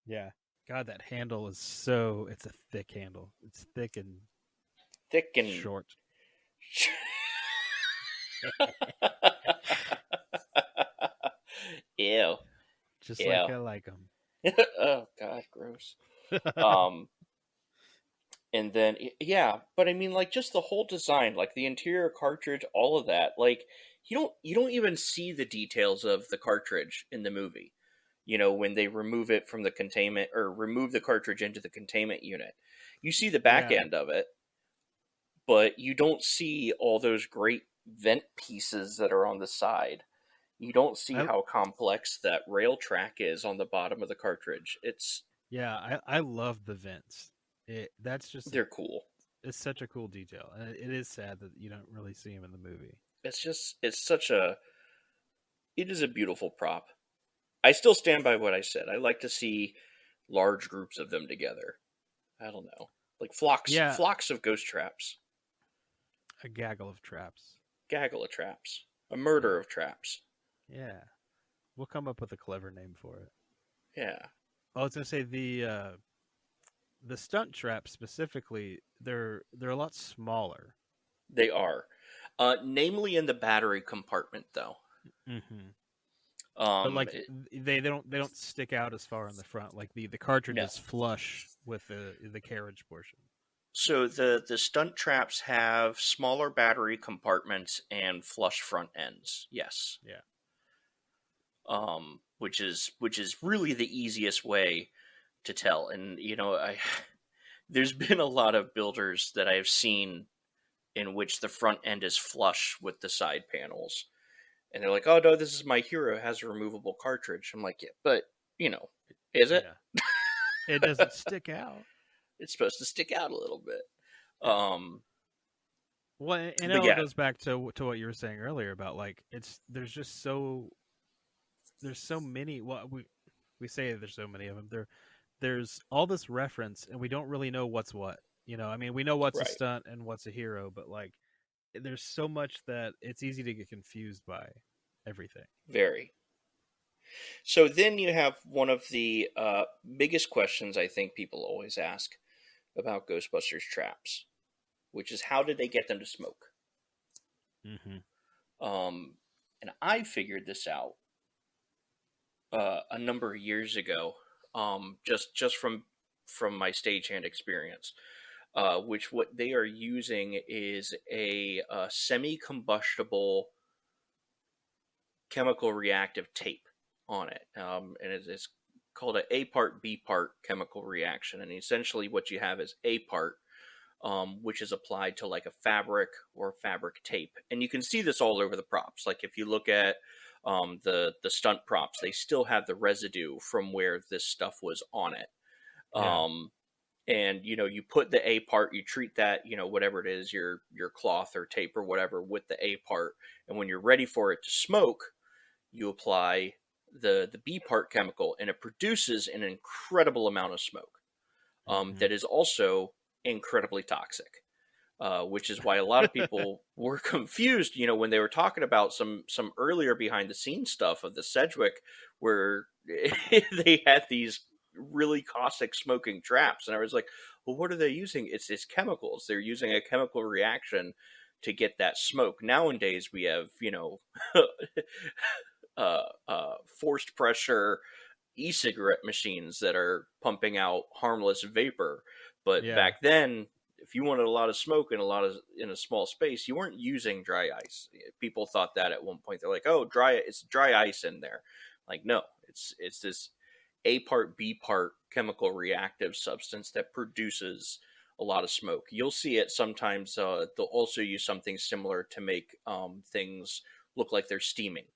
Yeah. God, that handle is it's a thick handle. It's thick and short. Ew. Just like I like them. Oh God, gross. And then, but I mean, like, just the whole design, like the interior cartridge, all of that, like, you don't even see the details of the cartridge in the movie. When they remove it from the containment, or remove the cartridge into the containment unit, You see the back Yeah. end of it, but you don't see all those great vent pieces that are on the side. You don't see I how complex that rail track is on the bottom of the cartridge. I love the vents. That's just They're cool. it's such a cool detail, and it is sad that you don't really see them in the movie. It is a beautiful prop. I still stand by what I said. I like to see large groups of them together. I don't know, like Yeah, flocks of ghost traps, a gaggle of traps. gaggle of traps, a Yeah, murder of traps. yeah. We'll come up with a clever name for it. Yeah, I was gonna say the stunt traps specifically. They're a lot smaller. they are. Namely in the battery compartment, though. Mm-hmm. But Um, like it- they don't stick out as far in the front. Like the cartridge no. is flush with the carriage portion. So the stunt traps have smaller battery compartments and flush front ends. Yes. Yeah. Which is really the easiest way to tell. And there's been a lot of builders that I've seen in which the front end is flush with the side panels, and they're like, "Oh no, this is my Hero. It has a removable cartridge." I'm like, "Yeah, but is it? Yeah. It doesn't stick out. It's supposed to stick out a little bit." Um, Well, and it but all yeah, goes back to what you were saying earlier about like there's so many. Well, we say there's so many of them. There's all this reference, and we don't really know what's what. I mean, we know what's a right, stunt and what's a hero, but like, there's so much that it's easy to get confused by everything. very. So then you have one of the biggest questions I think people always ask about Ghostbusters traps, which is how did they get them to smoke? Mm-hmm. And I figured this out a number of years ago, just from my stagehand experience. Which what they are using is a semi-combustible chemical reactive tape on it, and it's called an A part B part chemical reaction. And essentially, what you have is A part, which is applied to like a fabric or fabric tape, and you can see this all over the props. Like if you look at the stunt props, they still have the residue from where this stuff was on it. Yeah. And you put the A part, you treat that, whatever it is, your cloth or tape or whatever, with the A part, and when you're ready for it to smoke, you apply the B part chemical, and it produces an incredible amount of smoke, Mm-hmm. that is also incredibly toxic. Which is why a lot of people were confused, when they were talking about some earlier behind the scenes stuff of the Sedgwick, where they had these really caustic smoking traps, and I was like, well, what are they using? It's chemicals. They're using a chemical reaction to get that smoke. Nowadays we have forced pressure e-cigarette machines that are pumping out harmless vapor, but Yeah. back then, if you wanted a lot of smoke and in a small space, you weren't using dry ice. People thought that at one point. They're like, "Oh, it's dry ice in there." Like, no, it's this A part B part chemical reactive substance that produces a lot of smoke. You'll see it sometimes. They'll also use something similar to make things look like they're steaming,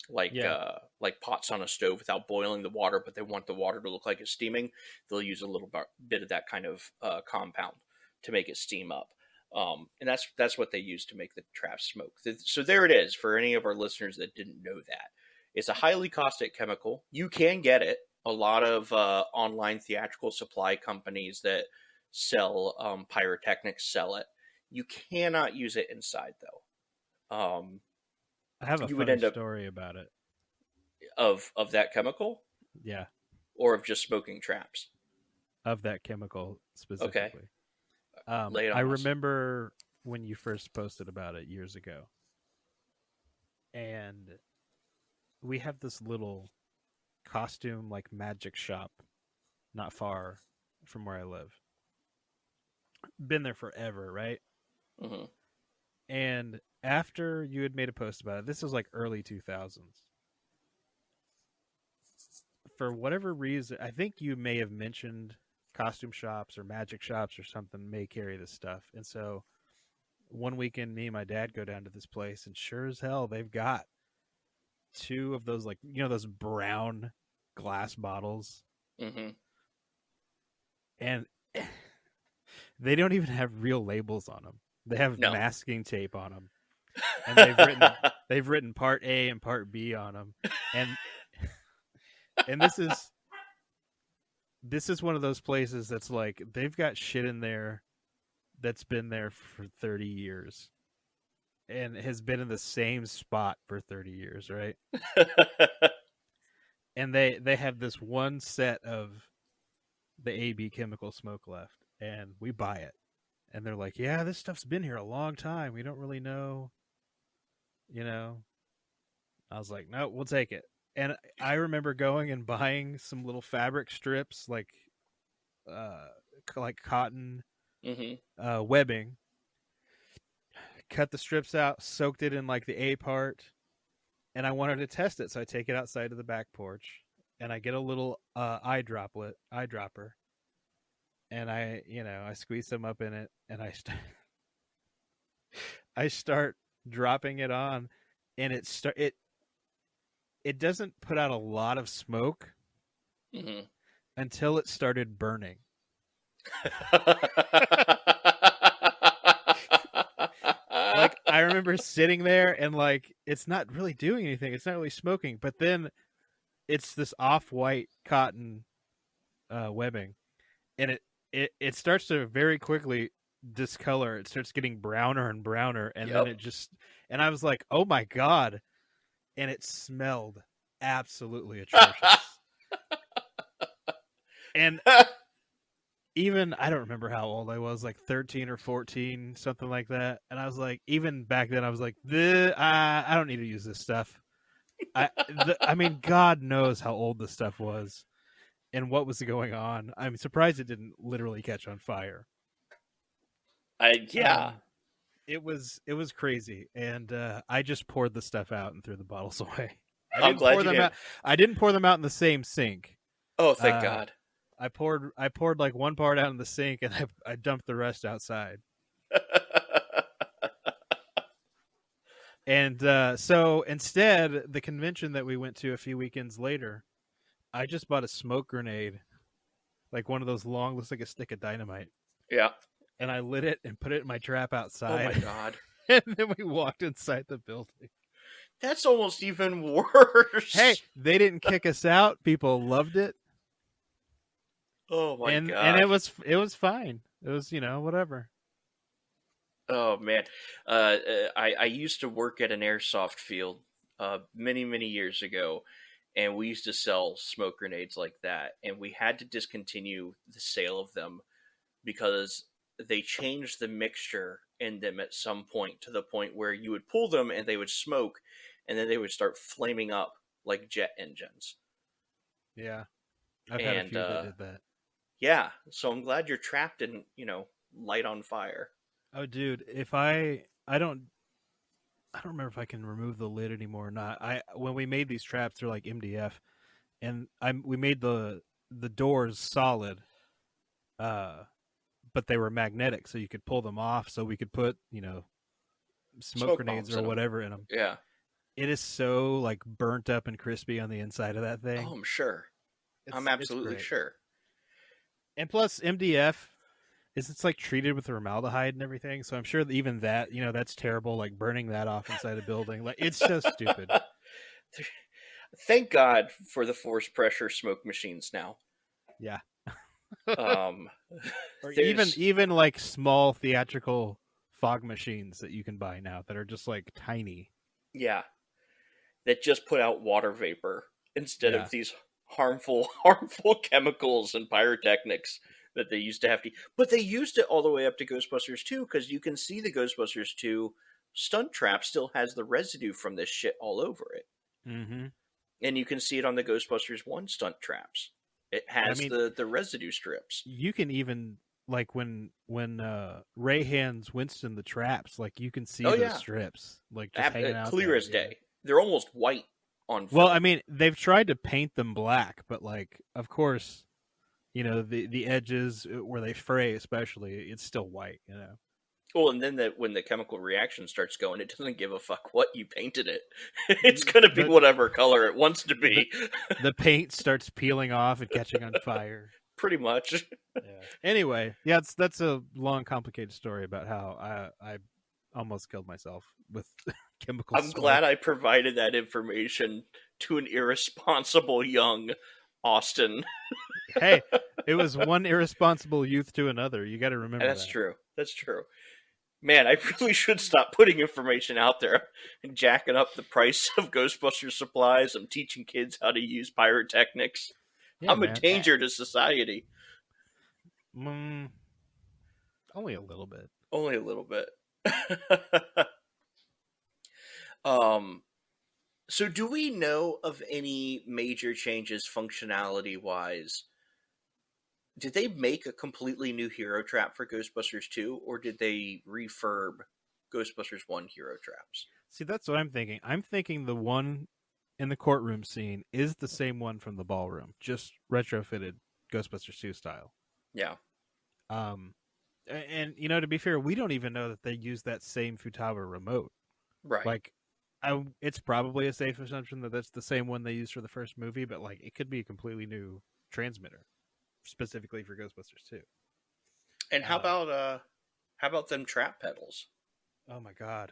like pots on a stove without boiling the water, but they want the water to look like it's steaming. They'll use a little bit of that kind of compound to make it steam up. And that's what they use to make the trap smoke. So there it is for any of our listeners that didn't know that. It's a highly caustic chemical. You can get it. A lot of online theatrical supply companies that sell pyrotechnics sell it. You cannot use it inside, though. I have a You would funny end up story about it. of that chemical, Yeah, or of just smoking traps. of that chemical specifically. Lay it on I us. remember when you first posted about it years ago, and we have this little costume like magic shop not far from where I live. Been there forever, right? Hmm. And after you had made a post about it, this was like early 2000s. For whatever reason, I think you may have mentioned costume shops or magic shops or something may carry this stuff. And so one weekend, me and my dad go down to this place, and sure as hell, they've got 2 of those, like, those brown glass bottles. Mm-hmm. And they don't even have real labels on them. They have masking tape on them. And they've written part A and part B on them. And this is one of those places that's like, they've got shit in there that's been there for 30 years and has been in the same spot for 30 years, right? And they have this one set of the AB chemical smoke left, and we buy it. And they're like, yeah, this stuff's been here a long time. We don't really know, I was like, no, we'll take it. And I remember going and buying some little fabric strips, like cotton webbing, cut the strips out, soaked it in like the A part, and I wanted to test it. So I take it outside to the back porch, and I get a little eyedropper, and I squeeze some up in it, and I start dropping it on, and it doesn't put out a lot of smoke until it started burning. Like, I remember sitting there and like, it's not really doing anything. It's not really smoking, but then it's this off-white cotton webbing, and it starts to very quickly discolor. It starts getting browner and browner, and then and I was like, oh my God. And it smelled absolutely atrocious. And even, I don't remember how old I was, like 13 or 14, something like that. And I was like, even back then, I was like, I don't need to use this stuff. I mean, God knows how old this stuff was and what was going on. I'm surprised it didn't literally catch on fire. It was crazy, and I just poured the stuff out and threw the bottles away. I'm glad you did. I didn't pour them out in the same sink. Oh, thank God! I poured like one part out in the sink, and I dumped the rest outside. And so instead, the convention that we went to a few weekends later, I just bought a smoke grenade, like one of those long, looks like a stick of dynamite. Yeah. And I lit it and put it in my trap outside. Oh my God. And then we walked inside the building. That's almost even worse. Hey, they didn't kick us out. People loved it. Oh my God. And it was fine. It was, whatever. Oh man. I used to work at an airsoft field many, many years ago, and we used to sell smoke grenades like that, and we had to discontinue the sale of them because they changed the mixture in them at some point to the point where you would pull them and they would smoke, and then they would start flaming up like jet engines. Yeah. I've had a few that did that. Yeah. So I'm glad you're trapped in, light on fire. Oh, dude, if I don't remember if I can remove the lid anymore or not. When we made these traps, they're like MDF, and we made the doors solid, but they were magnetic, so you could pull them off, so we could put, smoke grenades or whatever in them. Yeah. It is so like burnt up and crispy on the inside of that thing. Oh, I'm sure. I'm absolutely sure. And plus MDF it's like treated with formaldehyde and everything, so I'm sure that even that, that's terrible, like burning that off inside a building. Like, it's so stupid. Thank God for the force pressure smoke machines now. Yeah. Or even like small theatrical fog machines that you can buy now that are just like tiny. Yeah. That just put out water vapor instead of these harmful chemicals and pyrotechnics that they used to have to. But they used it all the way up to Ghostbusters 2, because you can see the Ghostbusters 2 stunt trap still has the residue from this shit all over it. Mm-hmm. And you can see it on the Ghostbusters 1 stunt traps. It has the residue strips. You can even, like, when Ray hands Winston the traps, like, you can see the strips, like, just hanging out clear there. as day. They're almost white on film. Well, I mean, they've tried to paint them black, but, like, of course, the edges where they fray, especially, it's still white. Well, and then when the chemical reaction starts going, it doesn't give a fuck what you painted it. It's going to be whatever color it wants to be. The paint starts peeling off and catching on fire. Pretty much. Yeah. Anyway, that's a long, complicated story about how I almost killed myself with chemical I'm glad I provided that information to an irresponsible young Austin. Hey, it was one irresponsible youth to another. You got to remember That's that. true. That's true. Man, I really should stop putting information out there and jacking up the price of Ghostbusters supplies. I'm teaching kids how to use pyrotechnics. Yeah, I'm a danger to society. Only a little bit. Only a little bit. So do we know of any major changes functionality-wise? Did they make a completely new hero trap for Ghostbusters 2, or did they refurb Ghostbusters 1 hero traps? See, that's what I'm thinking. I'm thinking the one in the courtroom scene is the same one from the ballroom, just retrofitted Ghostbusters 2 style. Yeah. And to be fair, we don't even know that they use that same Futaba remote. Right. Like, it's probably a safe assumption that that's the same one they used for the first movie, but like it could be a completely new transmitter specifically for Ghostbusters 2. And how about them trap pedals? Oh my god.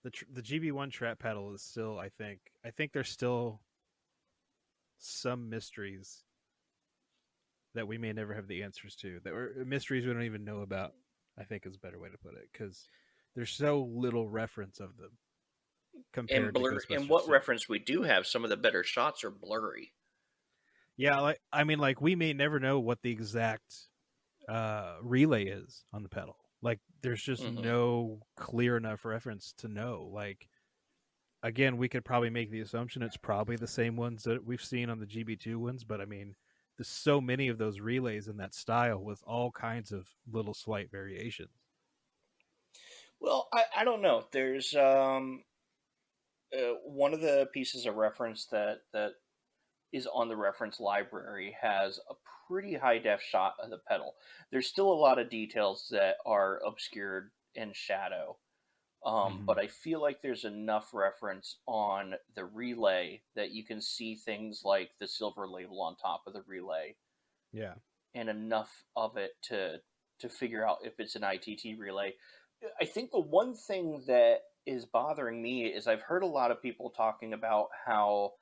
The GB1 trap pedal is still, I think there's still some mysteries that we may never have the answers to, that were mysteries we don't even know about, I think is a better way to put it, because there's so little reference of them compared to Ghostbusters. And what reference we do have, some of the better shots are blurry. Yeah, we may never know what the exact relay is on the pedal. Like, there's just no clear enough reference to know. Like, again, we could probably make the assumption it's probably the same ones that we've seen on the GB2 ones, but I mean, there's so many of those relays in that style with all kinds of little slight variations. Well, I don't know. There's one of the pieces of reference that is on the reference library has a pretty high def shot of the pedal. There's still a lot of details that are obscured in shadow. But I feel like there's enough reference on the relay that you can see things like the silver label on top of the relay. Yeah. And enough of it to figure out if it's an ITT relay. I think the one thing that is bothering me is I've heard a lot of people talking about how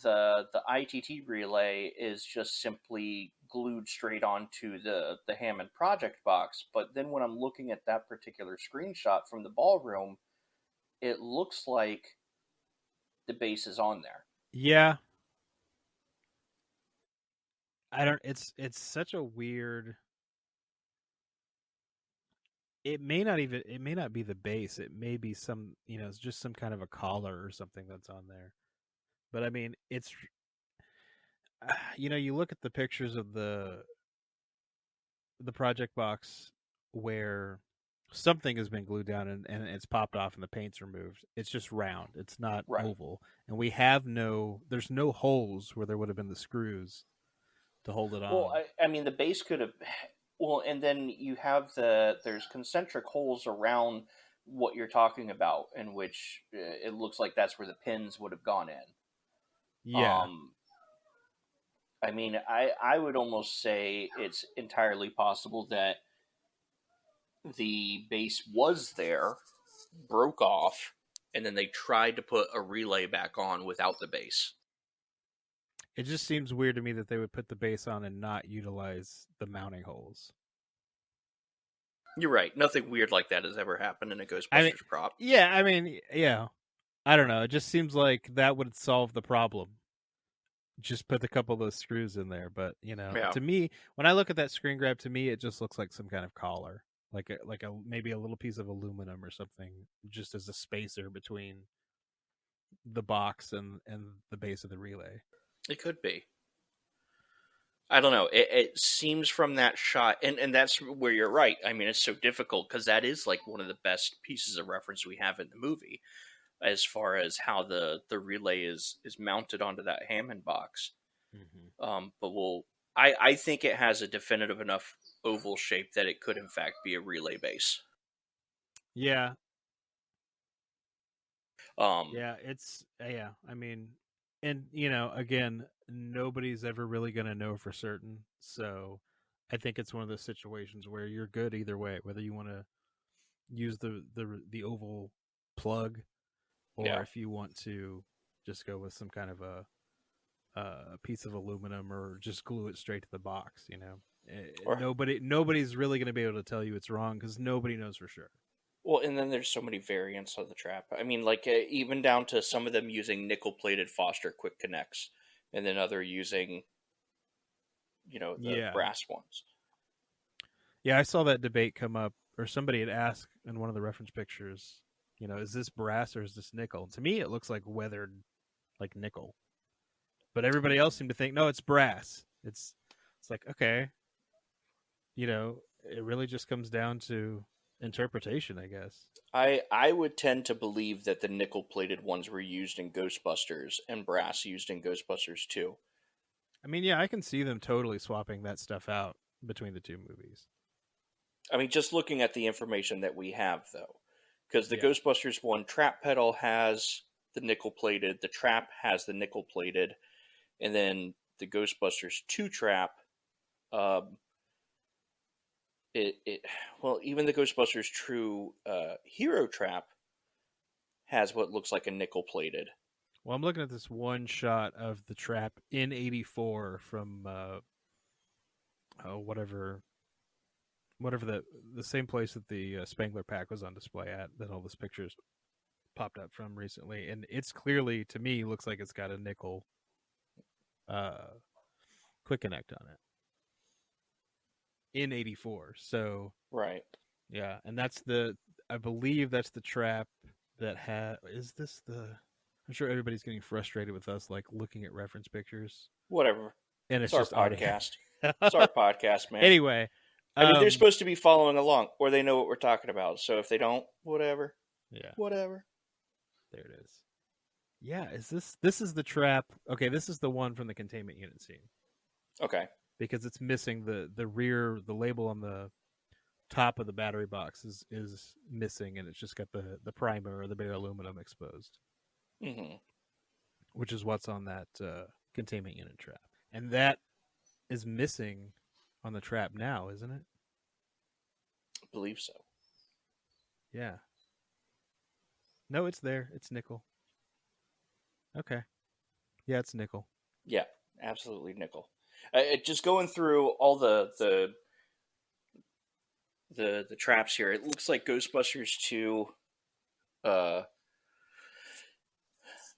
the ITT relay is just simply glued straight onto the Hammond project box, but then when I'm looking at that particular screenshot from the ballroom, it looks like the base is on there. Yeah. It's such a weird. It may not be the base. It may be some, it's just some kind of a collar or something that's on there. But I mean, it's, you look at the pictures of the project box where something has been glued down and it's popped off and the paint's removed. It's just round. It's not oval. And there's no holes where there would have been the screws to hold it on. Well, I mean, the base could have, and then you have there's concentric holes around what you're talking about, in which it looks like that's where the pins would have gone in. Yeah. I mean, I would almost say it's entirely possible that the base was there, broke off, and then they tried to put a relay back on without the base. It just seems weird to me that they would put the base on and not utilize the mounting holes. You're right. Nothing weird like that has ever happened in a Ghostbusters prop. Yeah, I mean, yeah. I don't know. It just seems like that would solve the problem. Just put a couple of those screws in there. But, to me, when I look at that screen grab, to me, it just looks like some kind of collar. Like a maybe a little piece of aluminum or something, just as a spacer between the box and the base of the relay. It could be. I don't know. It seems from that shot, and that's where you're right. I mean, it's so difficult because that is like one of the best pieces of reference we have in the movie, as far as how the relay is mounted onto that Hammond box. But I think it has a definitive enough oval shape that it could in fact be a relay base. Yeah. Um, Yeah, it's yeah. I mean, and again, nobody's ever really going to know for certain. So, I think it's one of those situations where you're good either way, whether you want to use the oval plug or yeah. if you want to just go with some kind of a piece of aluminum or just glue it straight to the box. Or Nobody's really going to be able to tell you it's wrong because nobody knows for sure. well, and then there's so many variants of the trap. I mean, like even down to some of them using nickel-plated Foster quick connects, and then other using, the Yeah. brass ones. Yeah, I saw that debate come up, or somebody had asked in one of the reference pictures, is this brass or is this nickel? And to me, it looks like weathered, like nickel. But everybody else seemed to think, no, it's brass. It's like, okay, it really just comes down to interpretation, I guess. I would tend to believe that the nickel-plated ones were used in Ghostbusters and brass used in Ghostbusters 2. I mean, yeah, I can see them totally swapping that stuff out between the two movies. I mean, just looking at the information that we have, though, because the Yeah. Ghostbusters 1 trap pedal has the nickel-plated, the trap has the nickel-plated, and then the Ghostbusters 2 trap, even the Ghostbusters True Hero trap has what looks like a nickel-plated. Well, I'm looking at this one shot of the trap in '84 from whatever the same place that the Spangler Pack was on display at, that all those pictures popped up from recently, and it's clearly, to me, looks like it's got a nickel quick connect on it in '84. So Right. yeah, and I believe that's the trap that is this the I'm sure everybody's getting frustrated with us, like looking at reference pictures, Whatever. and it's It's our just audio. podcast. It's our podcast, man. Anyway, I mean, they're supposed to be following along, or they know what we're talking about. So if they don't, whatever. Yeah. Whatever. There it is. Yeah, this is the trap. Okay, this is the one from the containment unit scene. Okay. Because it's missing the rear, the label on the top of the battery box is missing, and it's just got the primer or the bare aluminum exposed. Mm-hmm. Which is what's on that containment unit trap. And that is missing on the trap now, isn't it? I believe so. Yeah. No, it's there. It's nickel. Okay. Yeah, it's nickel. Yeah, absolutely nickel. Just going through all the traps here, it looks like Ghostbusters 2,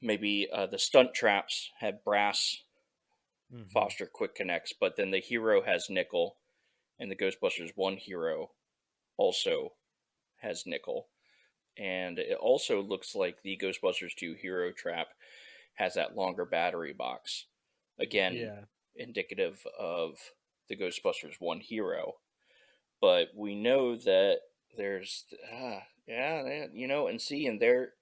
maybe the stunt traps had brass Foster quick connects, but then the Hero has nickel, and the Ghostbusters 1 Hero also has nickel. And it also looks like the Ghostbusters 2 Hero trap has that longer battery box. Again, indicative of the Ghostbusters 1 Hero. But we know that there's, and there,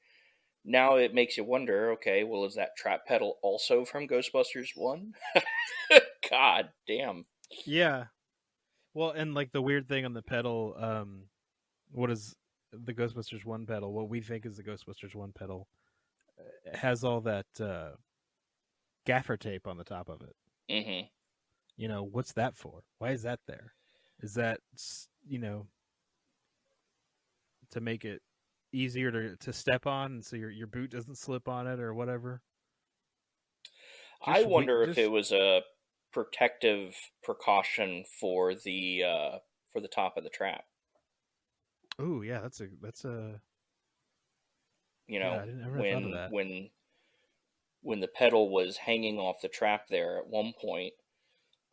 now it makes you wonder, okay, well, is that trap pedal also from Ghostbusters 1? God damn. Yeah. Well, and like the weird thing on the pedal, what is the Ghostbusters 1 pedal? What we think is the Ghostbusters 1 pedal has all that gaffer tape on the top of it. Mm-hmm. What's that for? Why is that there? Is that, to make it easier to step on, so your boot doesn't slip on it or whatever? I wonder if it was a protective precaution for the top of the trap. Oh yeah, that's a I never thought of that. When the pedal was hanging off the trap there at one point,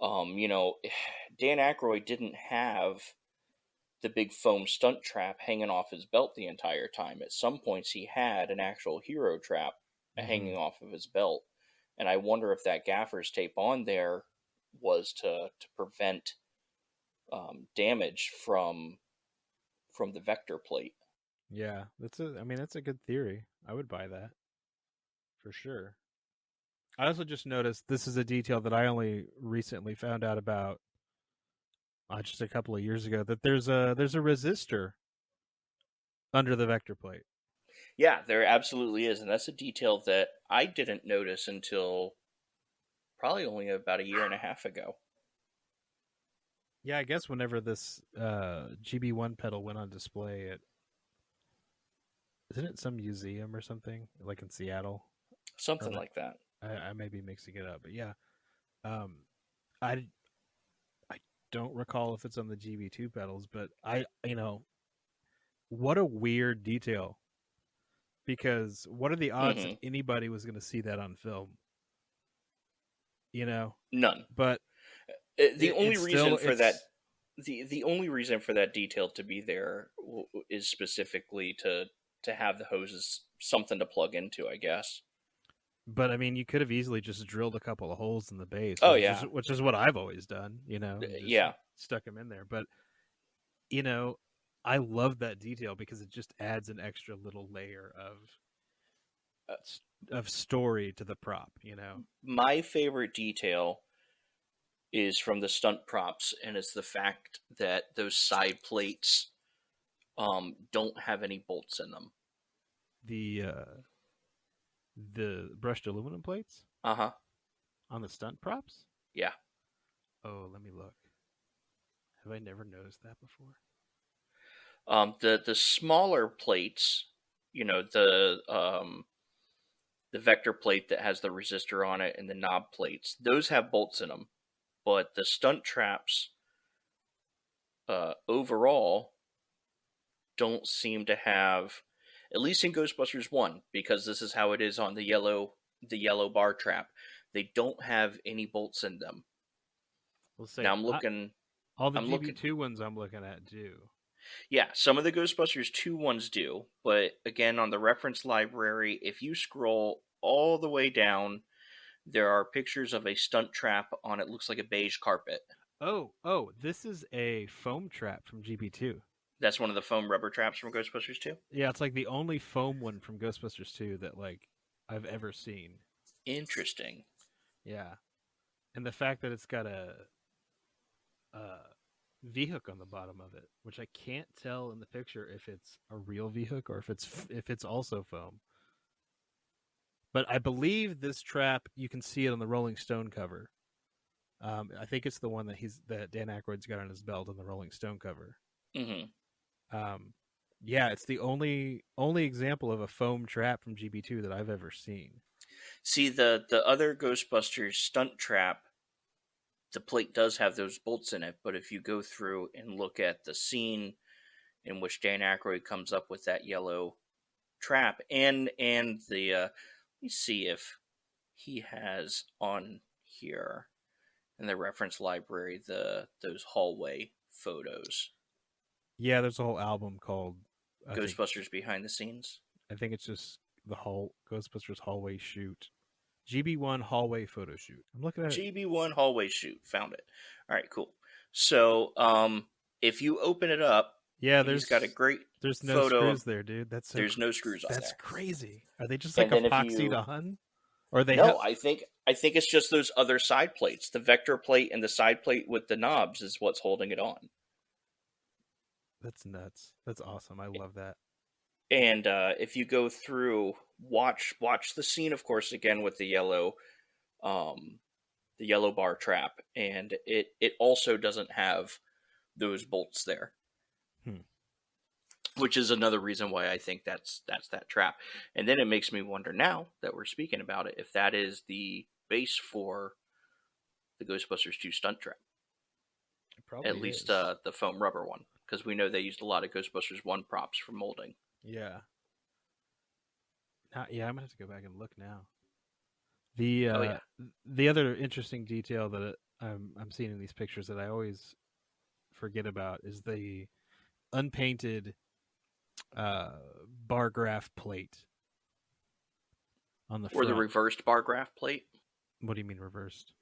Dan Aykroyd didn't have the big foam stunt trap hanging off his belt the entire time. At some points, he had an actual Hero trap hanging off of his belt. And I wonder if that gaffer's tape on there was to prevent damage from the vector plate. Yeah, that's a good theory. I would buy that for sure. I also just noticed this is a detail that I only recently found out about just a couple of years ago, that there's a resistor under the vector plate. Yeah, there absolutely is, and that's a detail that I didn't notice until probably only about a year and a half ago. Yeah, I guess whenever this GB1 pedal went on display at, isn't it some museum or something, like in Seattle? Or Something like that. I may be mixing it up, but yeah, um, I I don't recall if it's on the GB2 pedals, but what a weird detail, because what are the odds that Hmm. anybody was going to see that on film? None. But The only it's reason still for that, it's the only reason for that detail to be there is specifically to have the hoses something to plug into, I guess. But I mean, you could have easily just drilled a couple of holes in the base, Oh which is yeah, which is what I've always done. And just yeah. stuck them in there. But you know, I love that detail because it just adds an extra little layer Uh, of story to the prop. My favorite detail is from the stunt props, and it's the fact that those side plates don't have any bolts in them. The brushed aluminum plates Uh-huh. on the stunt props. Yeah. Oh, let me look. Have I never noticed that before? The smaller plates, the vector plate that has the resistor on it and the knob plates, those have bolts in them. But the stunt traps overall don't seem to have, at least in Ghostbusters 1, because this is how it is on the yellow bar trap. They don't have any bolts in them. We'll say Now I'm looking. all the I'm looking. GB2 ones I'm looking at do. Yeah, some of the Ghostbusters 2 ones do, but again, on the reference library, if you scroll all the way down, there are pictures of a stunt trap on it looks like a beige carpet. Oh, this is a foam trap from GB2. That's one of the foam rubber traps from Ghostbusters 2? Yeah, it's like the only foam one from Ghostbusters 2 that I've ever seen. Interesting. Yeah. And the fact that it's got a V-hook on the bottom of it, which I can't tell in the picture if it's a real V-hook or if it's also foam. But I believe this trap, you can see it on the Rolling Stone cover. I think it's the one that Dan Aykroyd's got on his belt on the Rolling Stone cover. Mm-hmm. Yeah, it's the only example of a foam trap from GB2 that I've ever seen. See, the other Ghostbusters stunt trap, the plate does have those bolts in it, but if you go through and look at the scene in which Dan Aykroyd comes up with that yellow trap, and the let me see if he has on here in the reference library those hallway photos. Yeah, there's a whole album called Ghostbusters Behind the Scenes. I think it's just the Ghostbusters hallway shoot. GB1 hallway photo shoot. I'm looking at GB1 hallway shoot. Found it. All right, cool. So, if you open it up, yeah, he's got a great there's no photo screws there, dude. there's no screws on That's there. crazy. Are they just like And then if epoxied you- on? Or they No, I think it's just those other side plates. The vector plate and the side plate with the knobs is what's holding it on. That's nuts. That's awesome. I love that. And if you go through, watch the scene, of course, again with the yellow bar trap, and it also doesn't have those bolts there, which is another reason why I think that's that trap. And then it makes me wonder, now that we're speaking about it, if that is the base for the Ghostbusters 2 stunt trap. It probably At least is. the foam rubber one, because we know they used a lot of Ghostbusters 1 props for molding. Yeah. Yeah, I'm gonna have to go back and look now. The other interesting detail that I'm seeing in these pictures that I always forget about is the unpainted bar graph plate on the front. Or the reversed bar graph plate. What do you mean reversed?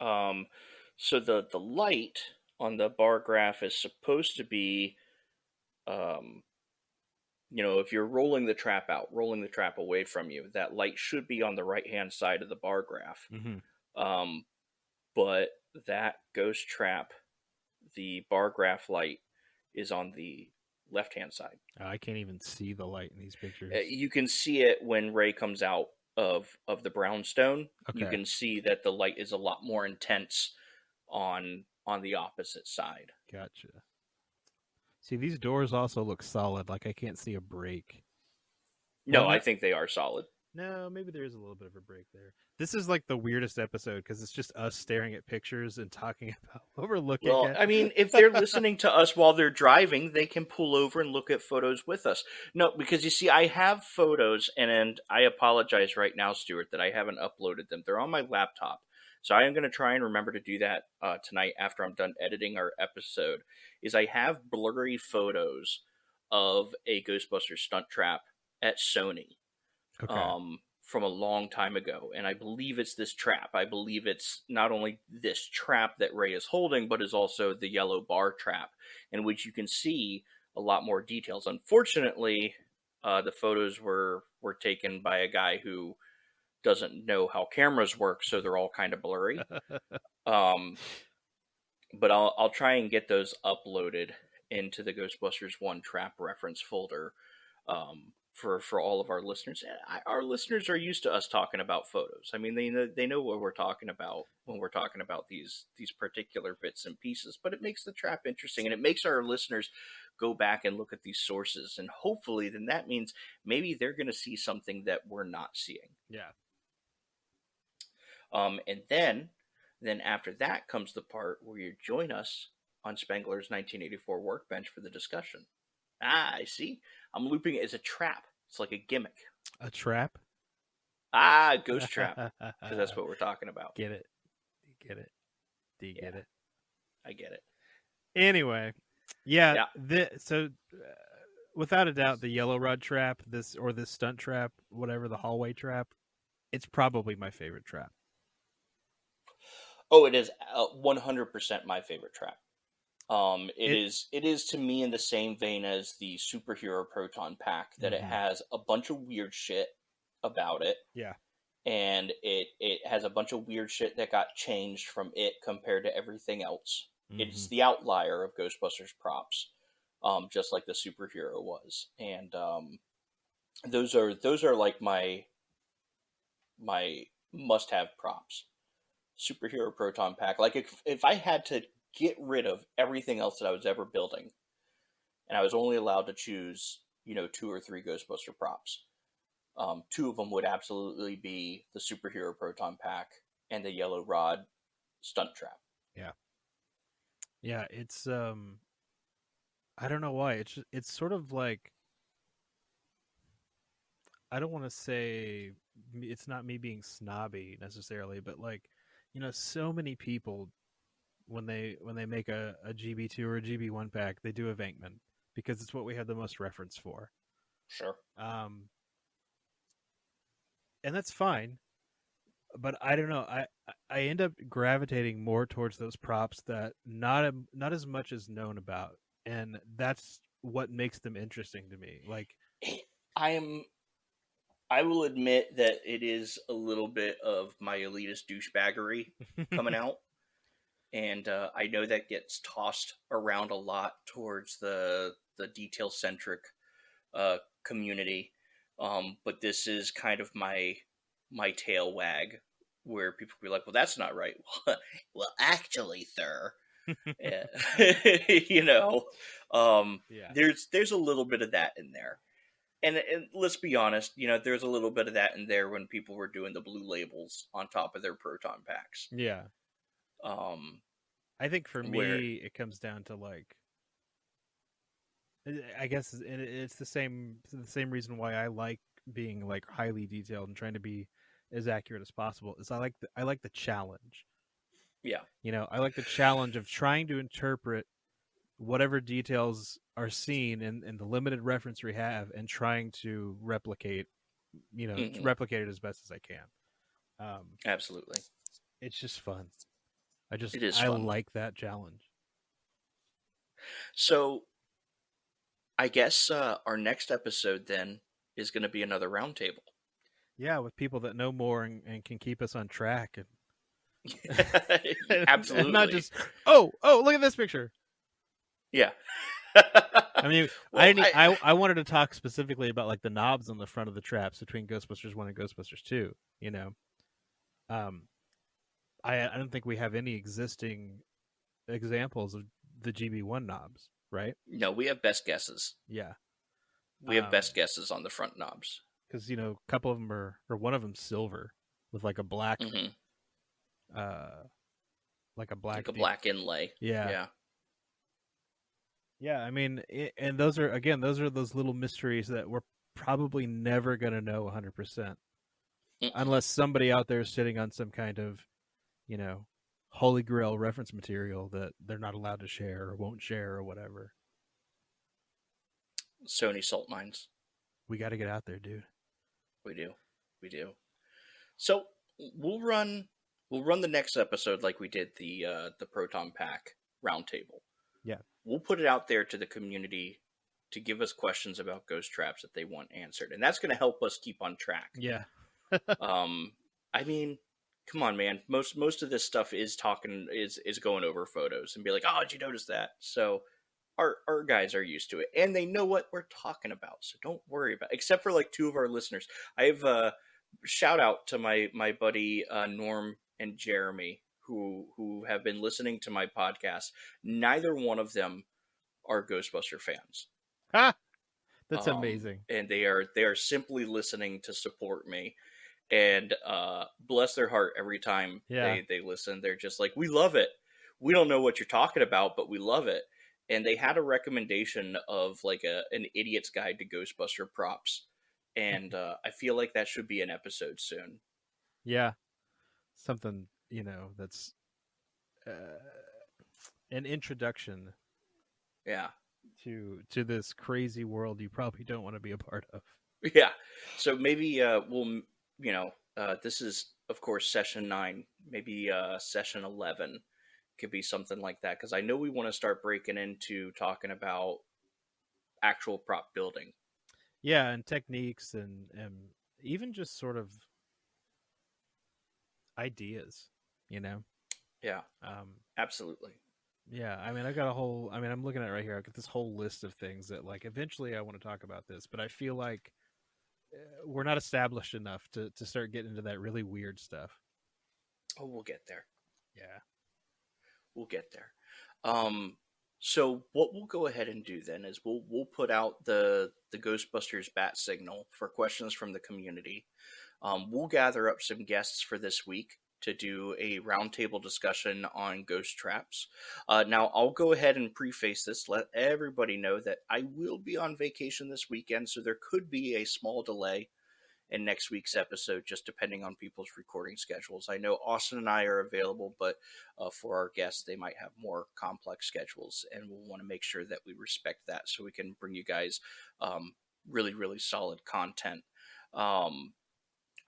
So the light on the bar graph is supposed to be if you're rolling the trap out, rolling the trap away from you, that light should be on the right hand side of the bar graph. Um, but that ghost trap, the bar graph light, is on the left hand side. I can't even see the light in these pictures. You can see it when Ray comes out of the brownstone. You Okay. can see that the light is a lot more intense on the opposite side. Gotcha. See, these doors also look solid. Like I can't see a break. No, Well, I think they are solid. No, maybe there is a little bit of a break there. This is like the weirdest episode because it's just us staring at pictures and talking about what we're looking Well, at. I mean, if they're listening to us while they're driving, they can pull over and look at photos with us. No, because you see, I have photos, and I apologize right now, Stuart, that I haven't uploaded them. They're on my laptop. So I am going to try and remember to do that tonight after I'm done editing our episode, is I have blurry photos of a Ghostbusters stunt trap at Sony. Okay. From a long time ago, and I believe it's this trap. I believe it's not only this trap that Ray is holding, but is also the yellow bar trap, in which you can see a lot more details. Unfortunately, the photos were taken by a guy who doesn't know how cameras work, so they're all kind of blurry. But I'll try and get those uploaded into the Ghostbusters 1 trap reference folder. For all of our listeners. Our listeners are used to us talking about photos. I mean, they know what we're talking about when we're talking about these particular bits and pieces, but it makes the trap interesting, and it makes our listeners go back and look at these sources, and hopefully then that means maybe they're going to see something that we're not seeing. Yeah. And then after that comes the part where you join us on Spengler's 1984 Workbench for the discussion. I see. I'm looping it as a trap. It's like a gimmick. A trap? Ghost trap. Because that's what we're talking about. Get it? Get it? Do you get it? I get it. Anyway, yeah. So, without a doubt, the yellow rod trap, this stunt trap, whatever, the hallway trap, it's probably my favorite trap. Oh, it is 100% my favorite trap. It is to me in the same vein as the superhero Proton Pack, that it has a bunch of weird shit about it. Yeah. And it has a bunch of weird shit that got changed from it compared to everything else. It's the outlier of Ghostbusters props, just like the superhero was. And those are like my must-have props. Superhero Proton Pack. Like if I had to get rid of everything else that I was ever building, and I was only allowed to choose, 2 or 3 Ghostbuster props, 2 of them would absolutely be the superhero Proton Pack and the yellow rod stunt trap. Yeah, it's I don't know why. It's sort of like, I don't want to say it's not me being snobby necessarily, but like, so many people when they make a GB2 or a GB1 pack, they do a Venkman because it's what we have the most reference for. Sure. And that's fine, but I don't know. I end up gravitating more towards those props that not as much is known about, and that's what makes them interesting to me. Like, I will admit that it is a little bit of my elitist douchebaggery coming out. And I know that gets tossed around a lot towards the detail-centric community. But this is kind of my tail wag, where people be like, well, that's not right. Well, actually, sir. There's a little bit of that in there. And let's be honest, there's a little bit of that in there when people were doing the blue labels on top of their Proton Packs. Yeah. I think for me, it comes down to like, I guess it's the same reason why I like being like highly detailed and trying to be as accurate as possible. Is I like the challenge. Yeah. I like the challenge of trying to interpret whatever details are seen in the limited reference we have, and trying to replicate it as best as I can. Absolutely. It's just fun. I like that challenge. So I guess our next episode then is going to be another roundtable. Yeah, with people that know more and can keep us on track, and Absolutely. and not just look at this picture. Yeah. I mean, Well, I wanted to talk specifically about like the knobs on the front of the traps between Ghostbusters 1 and Ghostbusters 2. You know, I don't think we have any existing examples of the GB1 knobs, right? No, we have best guesses. Yeah, We have best guesses on the front knobs. because a couple of them or one of them silver with like a black, Mm-hmm. like a black, Like a black inlay. Yeah. I mean, and those are those little mysteries that we're probably never going to know 100%, unless somebody out there is sitting on some kind of, holy grail reference material that they're not allowed to share or won't share or whatever. Sony salt mines. We got to get out there, dude. We do. So we'll run the next episode like we did the Proton Pack roundtable. Yeah. We'll put it out there to the community to give us questions about ghost traps that they want answered, and that's going to help us keep on track. Yeah. I mean, come on, man. Most of this stuff is going over photos and be like, oh, did you notice that? So our guys are used to it, and they know what we're talking about. So don't worry about it. Except for like two of our listeners. I have a shout out to my buddy Norm and Jeremy who have been listening to my podcast. Neither one of them are Ghostbuster fans. Ha! That's amazing. And they are simply listening to support me. And bless their heart, every time they listen, they're just like, we love it. We don't know what you're talking about, but we love it. And they had a recommendation of like an idiot's guide to Ghostbuster props. And I feel like that should be an episode soon. Yeah. Something, that's an introduction. Yeah. To this crazy world you probably don't want to be a part of. Yeah. So maybe we'll, this is, of course, session 9. Maybe session 11 could be something like that. Because I know we want to start breaking into talking about actual prop building. Yeah, and techniques and even just sort of ideas, Yeah, absolutely. Yeah, I mean, I'm looking at it right here. I've got this whole list of things that, like, eventually I want to talk about this, but I feel like we're not established enough to start getting into that really weird stuff. Oh, we'll get there. Yeah. We'll get there. So what we'll go ahead and do then is we'll put out the Ghostbusters bat signal for questions from the community. We'll gather up some guests for this week to do a roundtable discussion on ghost traps. Now, I'll go ahead and preface this, let everybody know that I will be on vacation this weekend, so there could be a small delay in next week's episode, just depending on people's recording schedules. I know Austin and I are available, but for our guests, they might have more complex schedules, and we'll want to make sure that we respect that so we can bring you guys really, really solid content.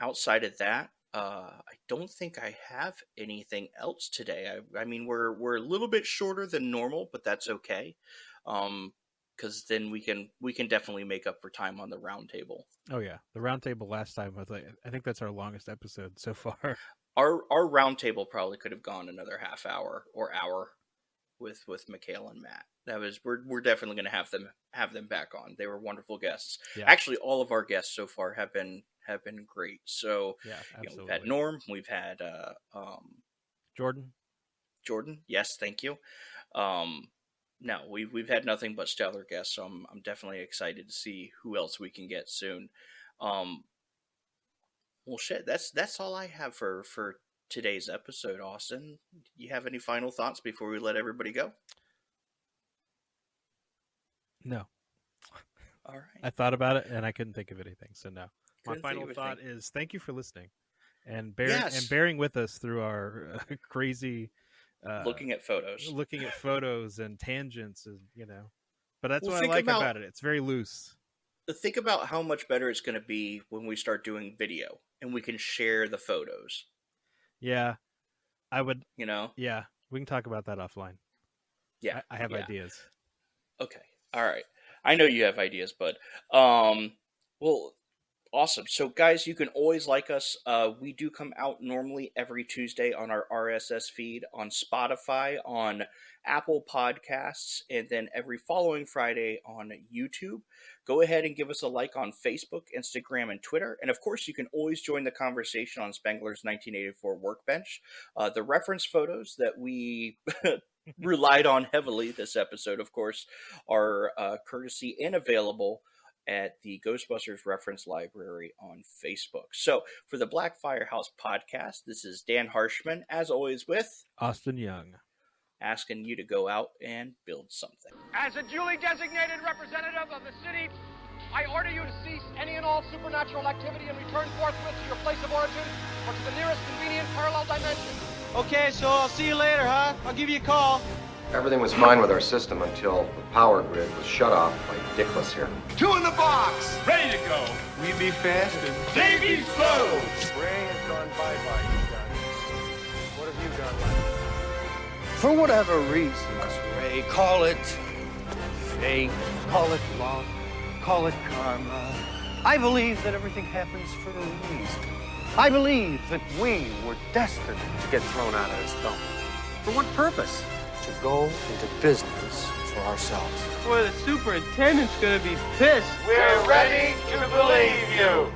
Outside of that, I don't think I have anything else today. I mean, we're a little bit shorter than normal, but that's okay. Because then we can definitely make up for time on the roundtable. Oh yeah, the roundtable last time was I think that's our longest episode so far. Our roundtable probably could have gone another half hour or hour with Mikhail and Matt. We're definitely going to have them back on. They were wonderful guests. Yeah. Actually, all of our guests so far have been great. So yeah, absolutely. We've had Norm, we've had Jordan. Yes, thank you. No, we've had nothing but stellar guests, so I'm definitely excited to see who else we can get soon. Well, shit, that's all I have for today's episode. Austin, you have any final thoughts before we let everybody go? No. All right. I thought about it and I couldn't think of anything, so no. My final thought is thank you for listening and bearing with us through our crazy. Looking at photos and tangents, and but that's what I like about it. It's very loose. Think about how much better it's going to be when we start doing video and we can share the photos. Yeah, I would. Yeah, we can talk about that offline. Yeah, I have ideas. Okay, all right. I know you have ideas, bud. Well, awesome. So, guys, you can always like us. We do come out normally every Tuesday on our RSS feed, on Spotify, on Apple Podcasts, and then every following Friday on YouTube. Go ahead and give us a like on Facebook, Instagram, and Twitter. And of course, you can always join the conversation on Spengler's 1984 Workbench. The reference photos that we relied on heavily this episode, of course, are courtesy and available at the Ghostbusters Reference Library on Facebook. So, for the Black Firehouse podcast, this is Dan Harshman, as always, with Austin Young, asking you to go out and build something. As a duly designated representative of the city, I order you to cease any and all supernatural activity and return forthwith to your place of origin or to the nearest convenient parallel dimension. Okay, so I'll see you later, huh? I'll give you a call. Everything was fine with our system until the power grid was shut off by Dickless here. 2 in the box! Ready to go. We be fast and They be slow. Ray has gone bye-bye. He's done. What have you done left? For whatever reasons, Ray, call it fate, call it luck, call it karma. I believe that everything happens for a reason. I believe that we were destined to get thrown out of this dome. For what purpose? To go into business for ourselves. Boy, the superintendent's gonna be pissed. We're ready to believe you.